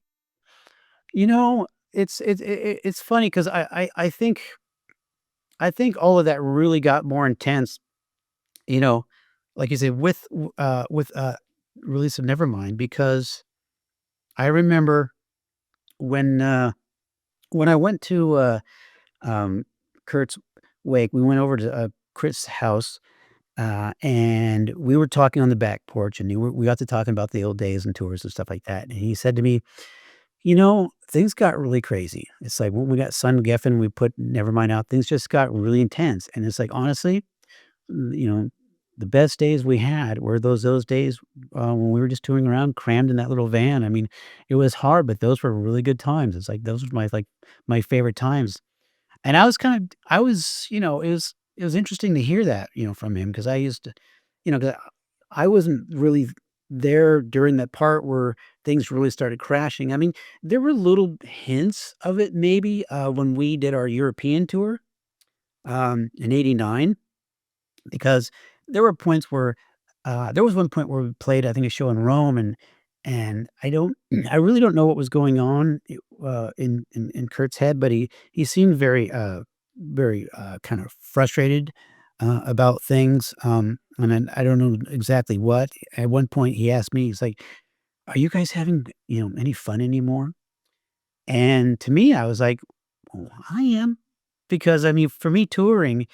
it's funny because I think all of that really got more intense. You know, like you said, with release of Nevermind, because I remember when when I went to um, Kurt's wake, we went over to Chris' house. And we were talking on the back porch, and we got to talking about the old days and tours and stuff like that. And he said to me, things got really crazy. It's like when we got Son Geffen, we put Nevermind out, things just got really intense. And it's like, honestly, you know, the best days we had were those days when we were just touring around, crammed in that little van. I mean, it was hard, but those were really good times. It's like those were my favorite times. And I was, it was interesting to hear that, from him because I used to, 'cause I wasn't really there during that part where things really started crashing. I mean, there were little hints of it maybe, when we did our European tour, in '89, because there were points where, there was one point where we played, I think, a show in Rome, and I don't I really don't know what was going on, in Kurt's head, but he seemed very, kind of frustrated, about things, and then I don't know exactly what. At one point, he asked me, he's like, "Are you guys having, any fun anymore?" And to me, I was like, "Well, I am." Because, I mean, for me, touring,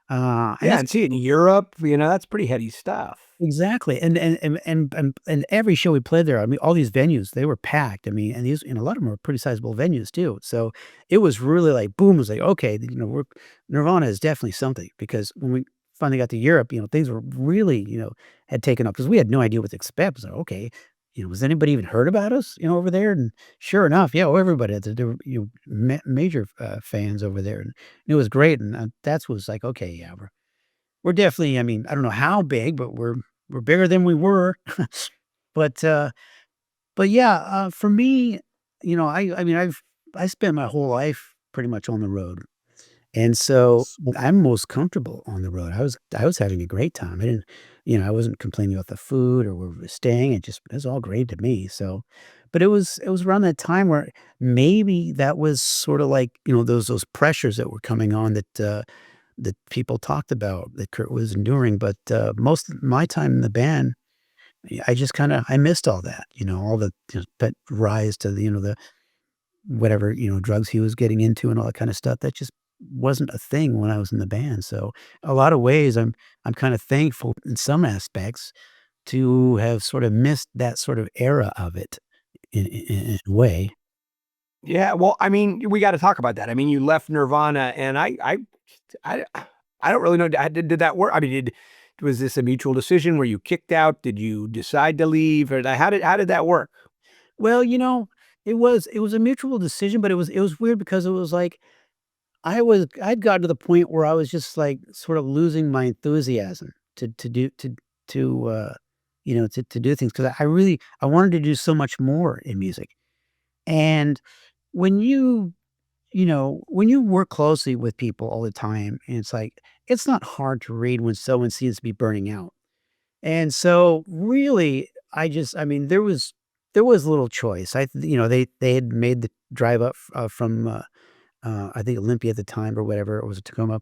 and Yeah, that's and see, in Europe, that's pretty heady stuff. exactly, and every show we played there, I mean, all these venues, they were packed. I mean, and a lot of them were pretty sizable venues too. So it was really like boom. It was like, okay, we're Nirvana is definitely something, because when we finally got to Europe, things were really, had taken up because we had no idea what to expect. It was like, okay, has anybody even heard about us, over there? And sure enough, yeah, well, everybody, there were, major fans over there, and it was great. And that's was like, okay, yeah, we're definitely, I mean, I don't know how big, but we're bigger than we were. But, yeah, for me, I mean, I spent my whole life pretty much on the road, and so I'm most comfortable on the road. I was having a great time. I didn't, I wasn't complaining about the food or where we were staying. It was all great to me. So, but it was around that time where maybe that was sort of like, those pressures that were coming on that people talked about that Kurt was enduring. But most of my time in the band, I just kind of I missed all that, all the that rise to the whatever drugs he was getting into and all that kind of stuff. That just wasn't a thing when I was in the band. So a lot of ways, I'm kind of thankful in some aspects to have sort of missed that sort of era of it in a way. Yeah, well, I mean, we gotta talk about that. I mean, you left Nirvana, and I I don't really know, did that work? I mean, was this a mutual decision? Were you kicked out? Did you decide to leave? Or how did that work? Well, it was a mutual decision, but it was weird because it was like I'd gotten to the point where I was just, like, sort of losing my enthusiasm to do to do things, because I wanted to do so much more in music. And when when you work closely with people all the time, and it's like, it's not hard to read when someone seems to be burning out. And so, really, I mean, there was little choice. They had made the drive up, from, I think Olympia at the time or whatever, or was it Tacoma?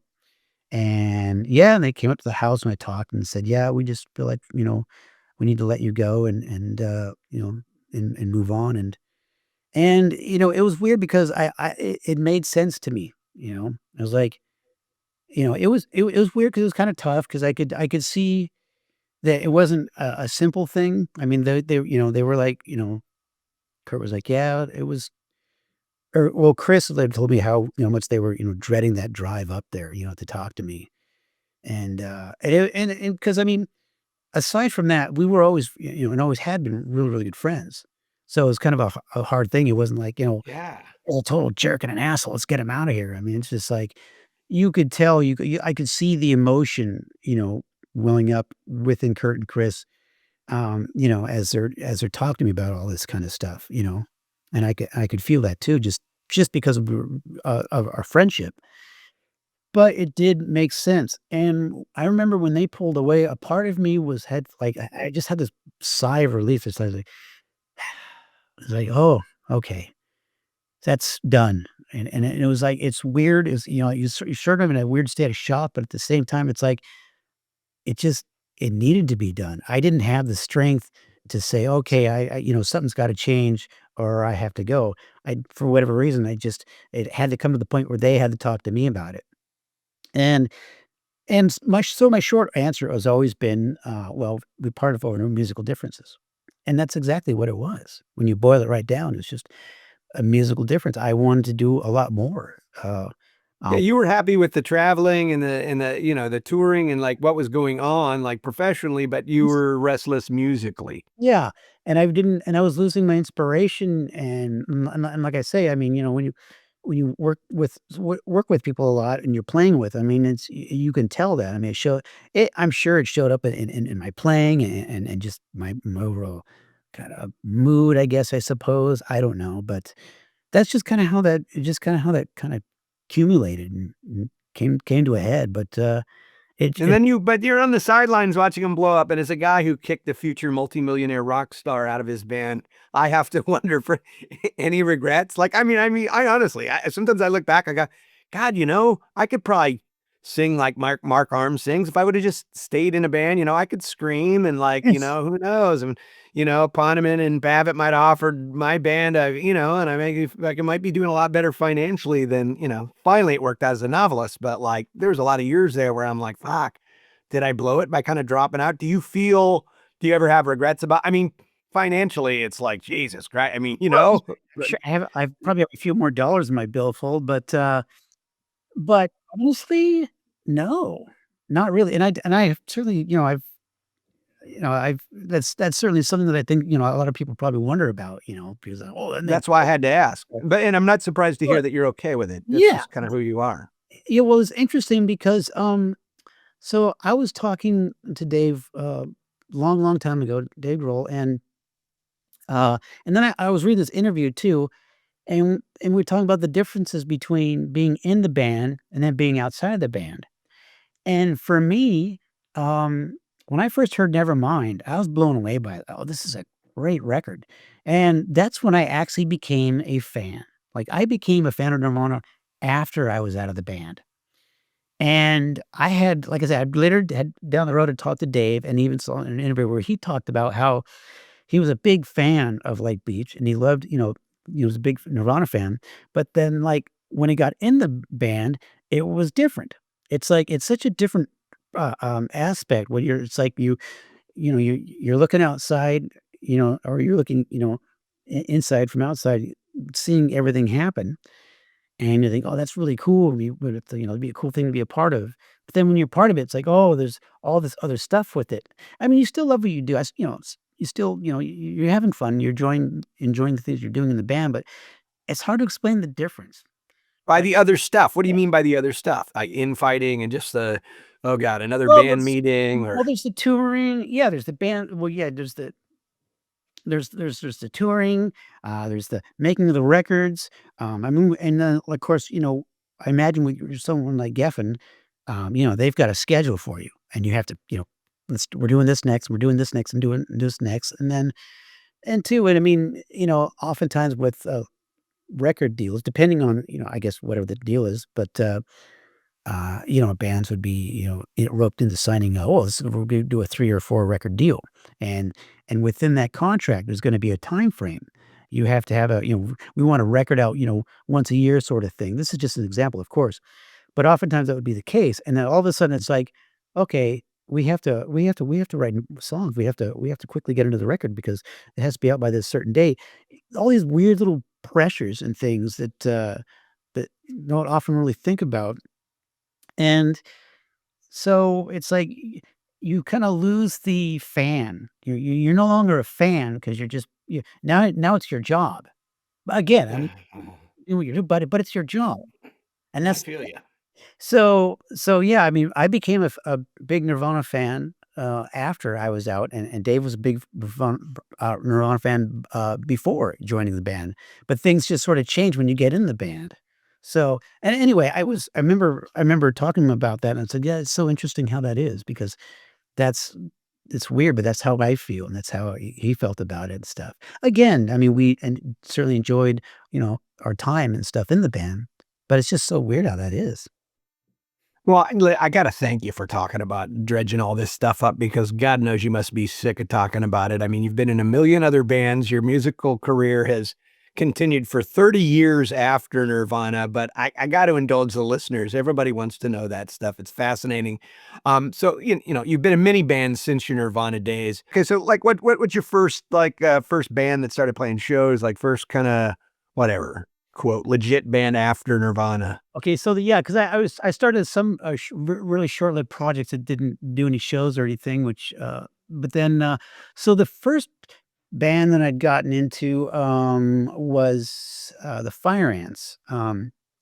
And yeah, and they came up to the house and I talked and said, "Yeah, we just feel like, we need to let you go and move on." And it was weird because it made sense to me, I was like, it was weird because it was kind of tough because I could see that it wasn't a simple thing. I mean, they were like, Kurt was like, "Yeah, it was." Or well, Chris had told me how, much they were, dreading that drive up there, to talk to me. And 'cause I mean, aside from that, we were always, and always had been really, really good friends. So it was kind of a hard thing. It wasn't like, Yeah. "Oh, total jerk and an asshole. Let's get him out of here." I mean, it's just like you could tell, I could see the emotion, welling up within Kurt and Chris, as they're talking to me about all this kind of stuff, and I could feel that too, just because of our friendship. But it did make sense, and I remember when they pulled away, a part of me had like I just had this sigh of relief. It's like, "Oh, okay, that's done." And it was like it's weird, you're sort of in a weird state of shock, but at the same time, it's like it just it needed to be done. I didn't have the strength to say, "Okay, something's gotta change or I have to go." For whatever reason, it had to come to the point where they had to talk to me about it. And my short answer has always been, well, we parted over no musical differences. And that's exactly what it was. When you boil it right down, it's just a musical difference. I wanted to do a lot more. Yeah, Um, you were happy with the traveling and the touring and, like, what was going on, like, professionally, but you were restless musically. yeah, and I was losing my inspiration, and like I say, I mean, when you work with people a lot and you're playing with, I mean, you can tell that. I mean, I'm sure it showed up in my playing and just my overall kind of mood, I guess, I suppose. I don't know, but that's just kind of how that kind of accumulated and came to a head. But And then but you're on the sidelines watching him blow up. And as a guy who kicked the future multimillionaire rock star out of his band, I have to wonder for any regrets. Like, I honestly, sometimes I look back, I go, God, I could probably sing like Mark Arms sings if I would have just stayed in a band. I could scream and like, Yes. who knows? And Poneman and Babbitt might have offered my band, and I might be doing a lot better financially than, finally it worked out as a novelist. But like, there was a lot of years there where I'm like, fuck, did I blow it by kind of dropping out? Do you ever have regrets about, financially, it's like, Jesus Christ. Well, sure, I've probably have a few more dollars in my billfold, but honestly, no, not really. And I certainly, I've that's certainly something that I think, a lot of people probably wonder about, because, oh, and then that's why I had to ask. And I'm not surprised to well, hear that you're okay with it. That's yeah. just kind of who you are. Yeah, well, it's interesting because, so I was talking to Dave, long time ago, Dave Grohl, and then I was reading this interview too, and we're talking about the differences between being in the band and then being outside the band. And for me, when I first heard Nevermind, I was blown away by it. Oh, this is a great record. And that's when I actually became a fan. Like, I became a fan of Nirvana after I was out of the band. And I had, like I said, I later had down the road and talked to Dave and even saw an interview where he talked about how he was a big fan of like Bleach and he loved, he was a big Nirvana fan. But then, like, when he got in the band, it was different. It's like it's such a different aspect when it's like you're looking outside, or you're looking, inside from outside, seeing everything happen, and you think, oh, that's really cool. It'd be a cool thing to be a part of. But then when you're part of it, it's like, oh, there's all this other stuff with it. I mean, you still love what you do. You still, you're having fun. You're enjoying the things you're doing in the band, but it's hard to explain the difference. By Like, the other stuff, what do you mean by the other stuff? Like infighting and just oh God, another well, band meeting or there's the touring. Yeah, there's the band. Well, yeah, there's the touring, there's the making of the records. I mean, and then of course, I imagine with someone like Geffen, they've got a schedule for you, and you have to, we're doing this next, we're doing this next, and doing this next, and then and two, and I mean, oftentimes with record deals, depending on, I guess whatever the deal is, but bands would be, roped into signing, we're going to do a 3 or 4 record deal. And within that contract, there's going to be a time frame. You have to have we want a record out, once a year sort of thing. This is just an example, of course, but oftentimes that would be the case. And then all of a sudden it's like, okay, we have to write songs. We have to quickly get into the record because it has to be out by this certain date. All these weird little pressures and things that you don't often really think about. And so it's like you kinda lose the fan. You're no longer a fan because you're just now it's your job. But again, I mean, you do what you do, but it's your job. And I that's feel you. so yeah, I mean, I became a big Nirvana fan, after I was out, and Dave was a big Nirvana fan, before joining the band, but things just sorta change when you get in the band. So and anyway, I remember talking to him about that, and I said, "Yeah, it's so interesting how that is," because that's it's weird, but that's how I feel, and that's how he felt about it and stuff. Again, I mean, we and certainly enjoyed, our time and stuff in the band, but it's just so weird how that is. Well, I got to thank you for talking about dredging all this stuff up because God knows you must be sick of talking about it. I mean, you've been in a million other bands. Your musical career has continued for 30 years after Nirvana, but I got to indulge the listeners. Everybody wants to know that stuff. It's fascinating. So you've been in many bands since your Nirvana days. Okay, so like what's your first first band that started playing shows, like first kind of whatever, quote, legit band after Nirvana? Okay, so because I started some really short-lived projects that didn't do any shows or anything, which but then so the first band that I'd gotten into was the Fire Ants.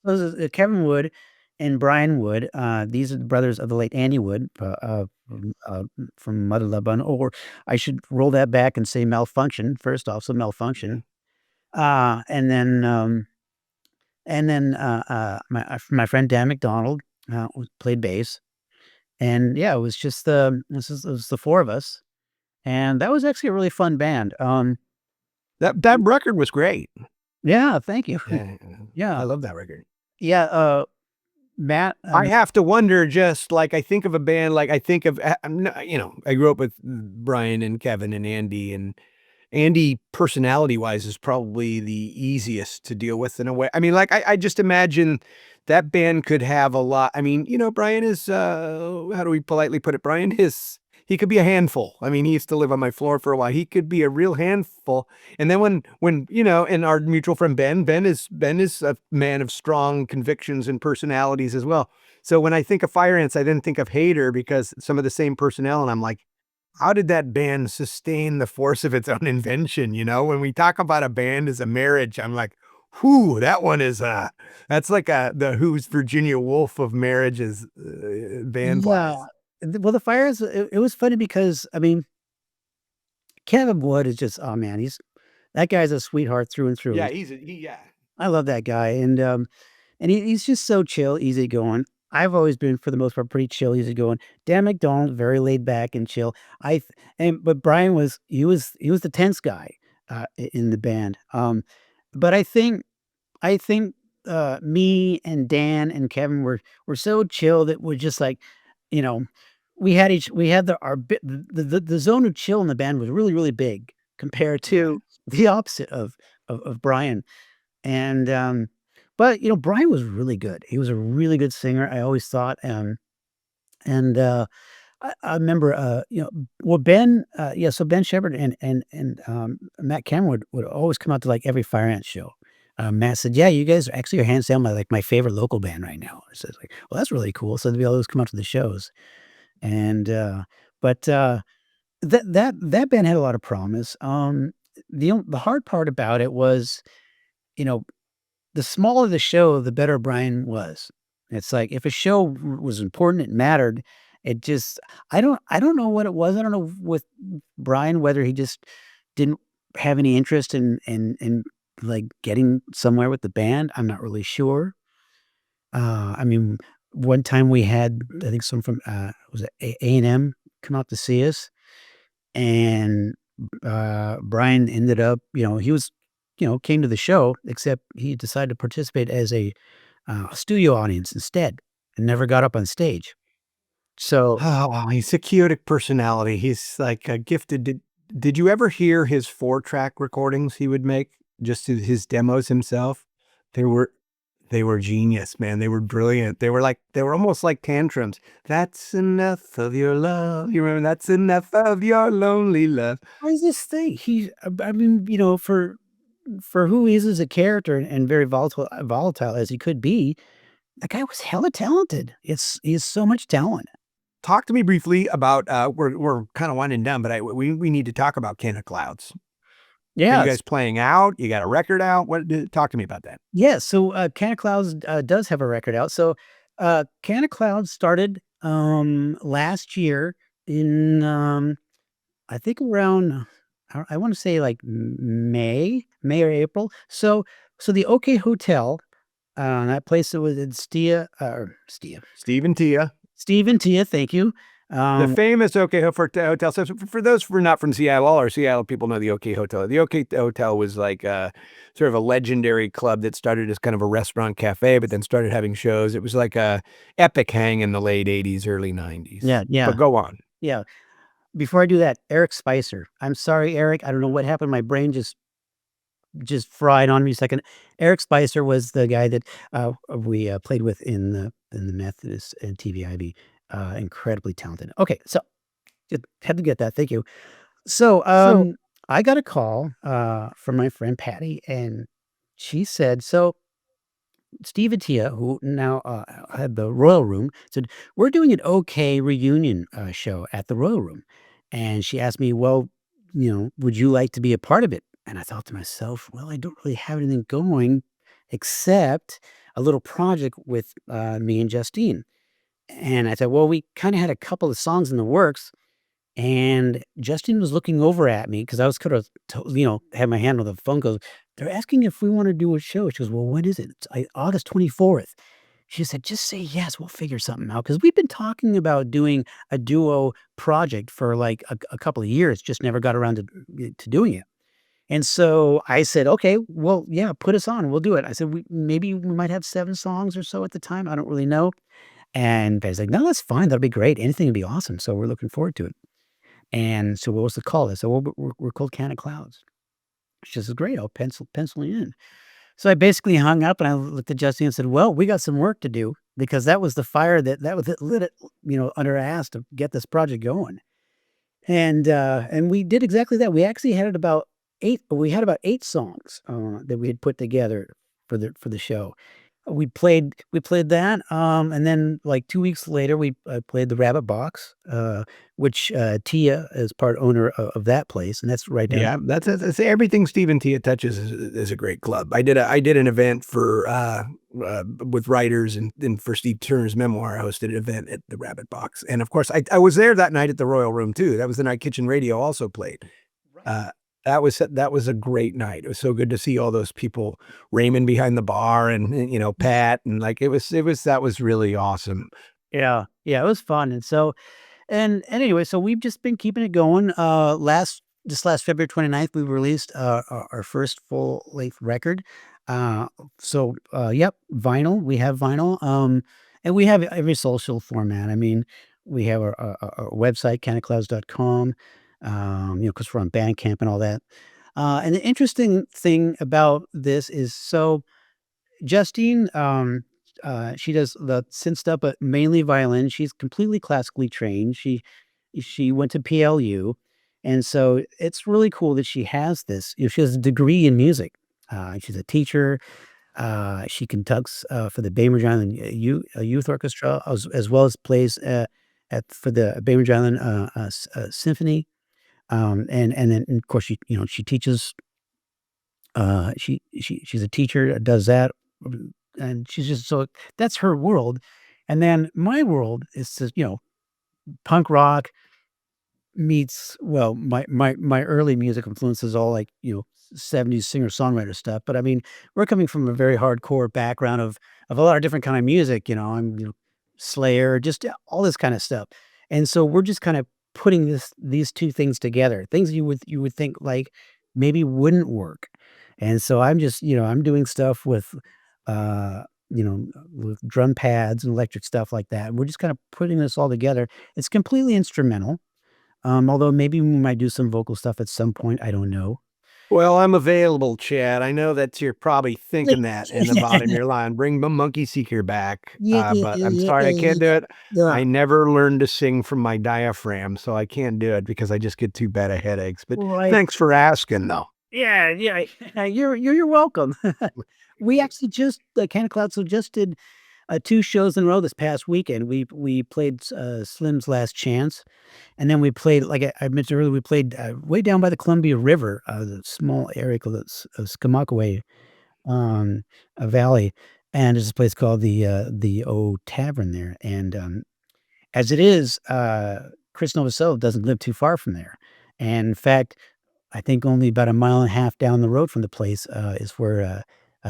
Those are Kevin Wood and Brian Wood. These are the brothers of the late Andy Wood from Muddy Love Bun, or I should roll that back and say Malfunction first off. So Yeah. Malfunction, uh, and then um, my friend Dan McDonald played bass, and yeah, it was just it was the four of us, and that was actually a really fun band. That record was great. Yeah, thank you. Yeah, Yeah. I love that record. Yeah, Matt, I have to wonder, just like I think of a band, like I think of, I grew up with Brian and Kevin and Andy, and Andy, personality-wise, is probably the easiest to deal with in a way. I mean, like, I just imagine that band could have a lot. I mean, Brian is, how do we politely put it? Brian is he could be a handful. I mean, he used to live on my floor for a while. He could be a real handful. And then and our mutual friend Ben is a man of strong convictions and personalities as well. So when I think of Fire Ants, I then think of Hater because some of the same personnel, and I'm like, how did that band sustain the force of its own invention? When we talk about a band as a marriage, I'm like, whoo, that one is that's like the Who's Virginia Woolf of marriages, band yeah. wise. Well, the Fires, it was funny because, I mean, Kevin Wood is just, oh man, that guy's a sweetheart through and through. Yeah, yeah. I love that guy, and he's just so chill, easygoing. I've always been, for the most part, pretty chill, easygoing. Dan McDonald, very laid back and chill. But Brian he was the tense guy in the band. But I think me and Dan and Kevin were so chill that we're just like, you know, we had the zone of chill in the band was really really big compared Yeah. to the opposite of Brian. And, but, Brian was really good. He was a really good singer, I always thought, and, I remember, well, Ben, yeah, so Ben Shepherd and Matt Cameron would always come out to, like, every Fire Ant show. Matt said, "Yeah, you guys actually are hands down my favorite local band right now." I said, like, "Well, that's really cool." So they'd always come out to the shows, and, but, that band had a lot of promise. The hard part about it was, you know the smaller the show, the better Brian was. It's like if a show was important, it mattered. It just I don't know what it was. I don't know with Brian whether he just didn't have any interest in like getting somewhere with the band. I'm not really sure. I mean, one time we had I think some from was it A&M come out to see us, and Brian ended up, he was, came to the show, except he decided to participate as a studio audience instead and never got up on stage. So, Oh, wow, he's a chaotic personality. He's like a gifted. Did you ever hear his 4-track recordings he would make, just to his demos himself? They were they were genius, man. They were brilliant. They were almost like tantrums. That's enough of your love. You remember that's enough of your lonely love. what is this thing? I mean, for who he is as a character and very volatile as he could be, that guy was hella talented. He's so much talent. Talk to me briefly about we're kind of winding down, but we need to talk about Can of Clouds. Are you Yeah. guys playing out? You got a record out? Talk to me about that. Yeah, so, Can of Clouds, does have a record out. So, Can of Clouds started, last year in, I think around, I wanna say like May or April. So the OK Hotel, that place that was in Steve and Tia. Steve and Tia, thank you. The famous OK Hotel. So for those who are not from Seattle, all our Seattle people know the OK Hotel. The OK Hotel was like sort of a legendary club that started as kind of a restaurant cafe, but then started having shows. It was like a epic hang in the late 80s, early 90s. Yeah, yeah, But go on. yeah. Before I do that, Eric Spicer. I'm sorry, Eric, I don't know what happened, my brain just fried on me a second. Eric Spicer was the guy that, we, played with in the Methodist and TVIB, incredibly talented. Okay, so just had to get that, thank you. So, So I got a call, from my friend Patty, and she said, "So, Steve and Tia, who now, had the Royal Room, said, 'We're doing an OK reunion, show at the Royal Room.'" And she asked me, "Well, would you like to be a part of it? And I thought to myself, well, I don't really have anything going except a little project with me and Justine. And I thought, well, we kind of had a couple of songs in the works. And Justine was looking over at me because I was kind of, had my hand on the phone. Goes, they're asking if we want to do a show. She goes, well, when is it? It's August 24th. She said, just say yes. We'll figure something out. Because we've been talking about doing a duo project for like a couple of years, just never got around to doing it. And so I said, okay, well, yeah, put us on. We'll do it. I said, maybe we might have 7 songs or so at the time. I don't really know. And I was like, no, that's fine. That'll be great. Anything would be awesome. So we're looking forward to it. And so what was the call? I said, well, we're called Can of Clouds. She says, great. I'll pencil you in. So I basically hung up and I looked at Justine and said, well, we got some work to do because that was the fire that was it lit it, under our ass to get this project going. And we did exactly that. We actually had about 8 songs that we had put together for the show. We played that, and then, like, 2 weeks later, we played the Rabbit Box, which, Tia is part owner of that place, and that's right down. Yeah, that's everything Stephen Tia touches is a great club. I did an event for with writers and for Steve Turner's memoir. I hosted an event at the Rabbit Box, and of course, I was there that night at the Royal Room too. That was the night Kitchen Radio also played. Right. That was a great night. It was so good to see all those people, Raymond behind the bar, and Pat, and like that was really awesome. Yeah. Yeah, it was fun, and so and anyway, so we've just been keeping it going. Last February 29th, we released, our first full-length record. Yep, vinyl. We have vinyl, and we have every social format. I mean, we have our website, canofclouds.com, because we're on Bandcamp and all that. And the interesting thing about this is, so Justine, she does the synth stuff, but mainly violin. She's completely classically trained. She went to PLU, and so it's really cool that she has this. She has a degree in music. She's a teacher. She conducts for the Bainbridge Island Youth Orchestra, as well as plays for the Bainbridge Island Symphony. And then of course she teaches. She's a teacher, does that, and she's just so that's her world. And then my world is just, punk rock meets, well, my early music influences all like, 70s singer-songwriter stuff. But I mean, we're coming from a very hardcore background of a lot of different kind of music, I'm, Slayer, just all this kind of stuff. And so we're just kind of putting these two things together, things you would think like maybe wouldn't work. And so I'm just, I'm doing stuff uh, with drum pads and electric stuff like that. We're just kind of putting this all together. It's completely instrumental. Although maybe we might do some vocal stuff at some point. I don't know. Well, I'm available, Chad. I know that you're probably thinking that in the bottom of your line. Bring the monkey seeker back. Yeah, yeah, But I'm yeah, sorry, I can't do it. yeah. I never learned to sing from my diaphragm, so I can't do it because I just get too bad of headaches. But Right. thanks for asking, though. Yeah, yeah. You're welcome. We actually just Can of Clouds just did 2 shows in a row this past weekend. We played Slim's Last Chance, and then we played, like I mentioned earlier, we played way down by the Columbia River, the small area called Skamakaway Valley, and there's a place called the O Tavern there. And as it is, Chris Novoselic doesn't live too far from there, and in fact, I think only about a mile and a half down the road from the place is where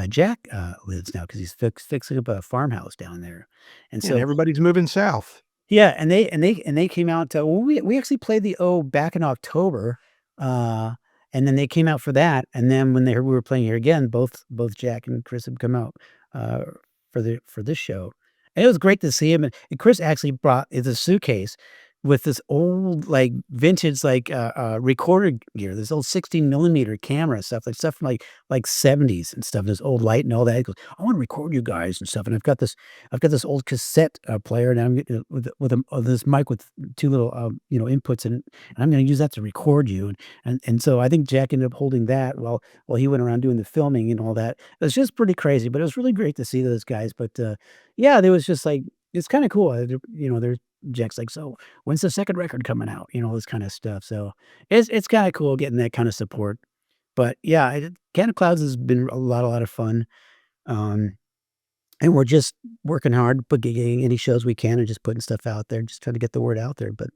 Jack lives now because he's fixing up a farmhouse down there. And And so everybody's moving south. yeah, and they came out to, well, we actually played the O back in October, uh, and then they came out for that, and then when they heard we were playing here again, both Jack and Chris had come out uh, for this show, and it was great to see him. And Chris actually brought is a suitcase with this old, like, vintage, like, recorder gear, this old 16 millimeter camera stuff, like stuff from like 70s and stuff, this old light and all that. He goes, I want to record you guys and stuff. And I've got this old cassette player, and I'm getting this mic with 2 little inputs in it, and I'm going to use that to record you. And so I think Jack ended up holding that while he went around doing the filming and all that. It was just pretty crazy, but it was really great to see those guys. But yeah, there was just like it's kind of cool. They're Jack's like, "So when's the second record coming out?" All this kind of stuff. So it's kind of cool getting that kind of support. But yeah, Can of Clouds has been a lot of fun. Um, and we're just working hard, getting any shows we can and just putting stuff out there, just trying to get the word out there. But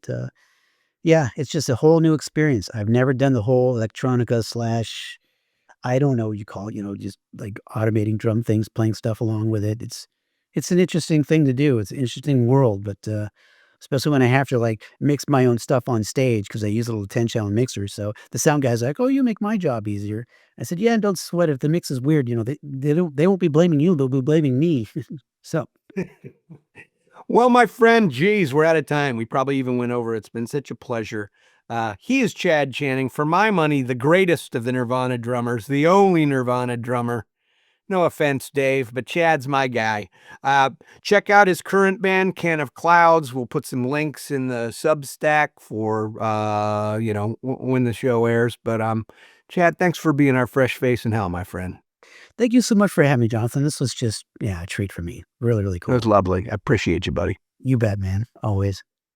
yeah, it's just a whole new experience. I've never done the whole electronica slash, I don't know what you call it, just like automating drum things, playing stuff along with it. It's an interesting thing to do. It's an interesting world, but especially when I have to like mix my own stuff on stage because I use a little 10-channel mixer. So the sound guy's like, "Oh, you make my job easier." I said, "Yeah, and don't sweat if the mix is weird. They won't be blaming you. They'll be blaming me." So Well, my friend, geez, we're out of time. We probably even went over. It's been such a pleasure. He is Chad Channing. For my money, the greatest of the Nirvana drummers, the only Nirvana drummer. No offense, Dave, but Chad's my guy. Check out his current band, Can of Clouds. We'll put some links in the Substack for, when the show airs. But Chad, thanks for being our fresh face in hell, my friend. thank you so much for having me, Jonathan. This was just, yeah, a treat for me. Really, really It cool. was lovely. I appreciate you, buddy. You bet, man. Always.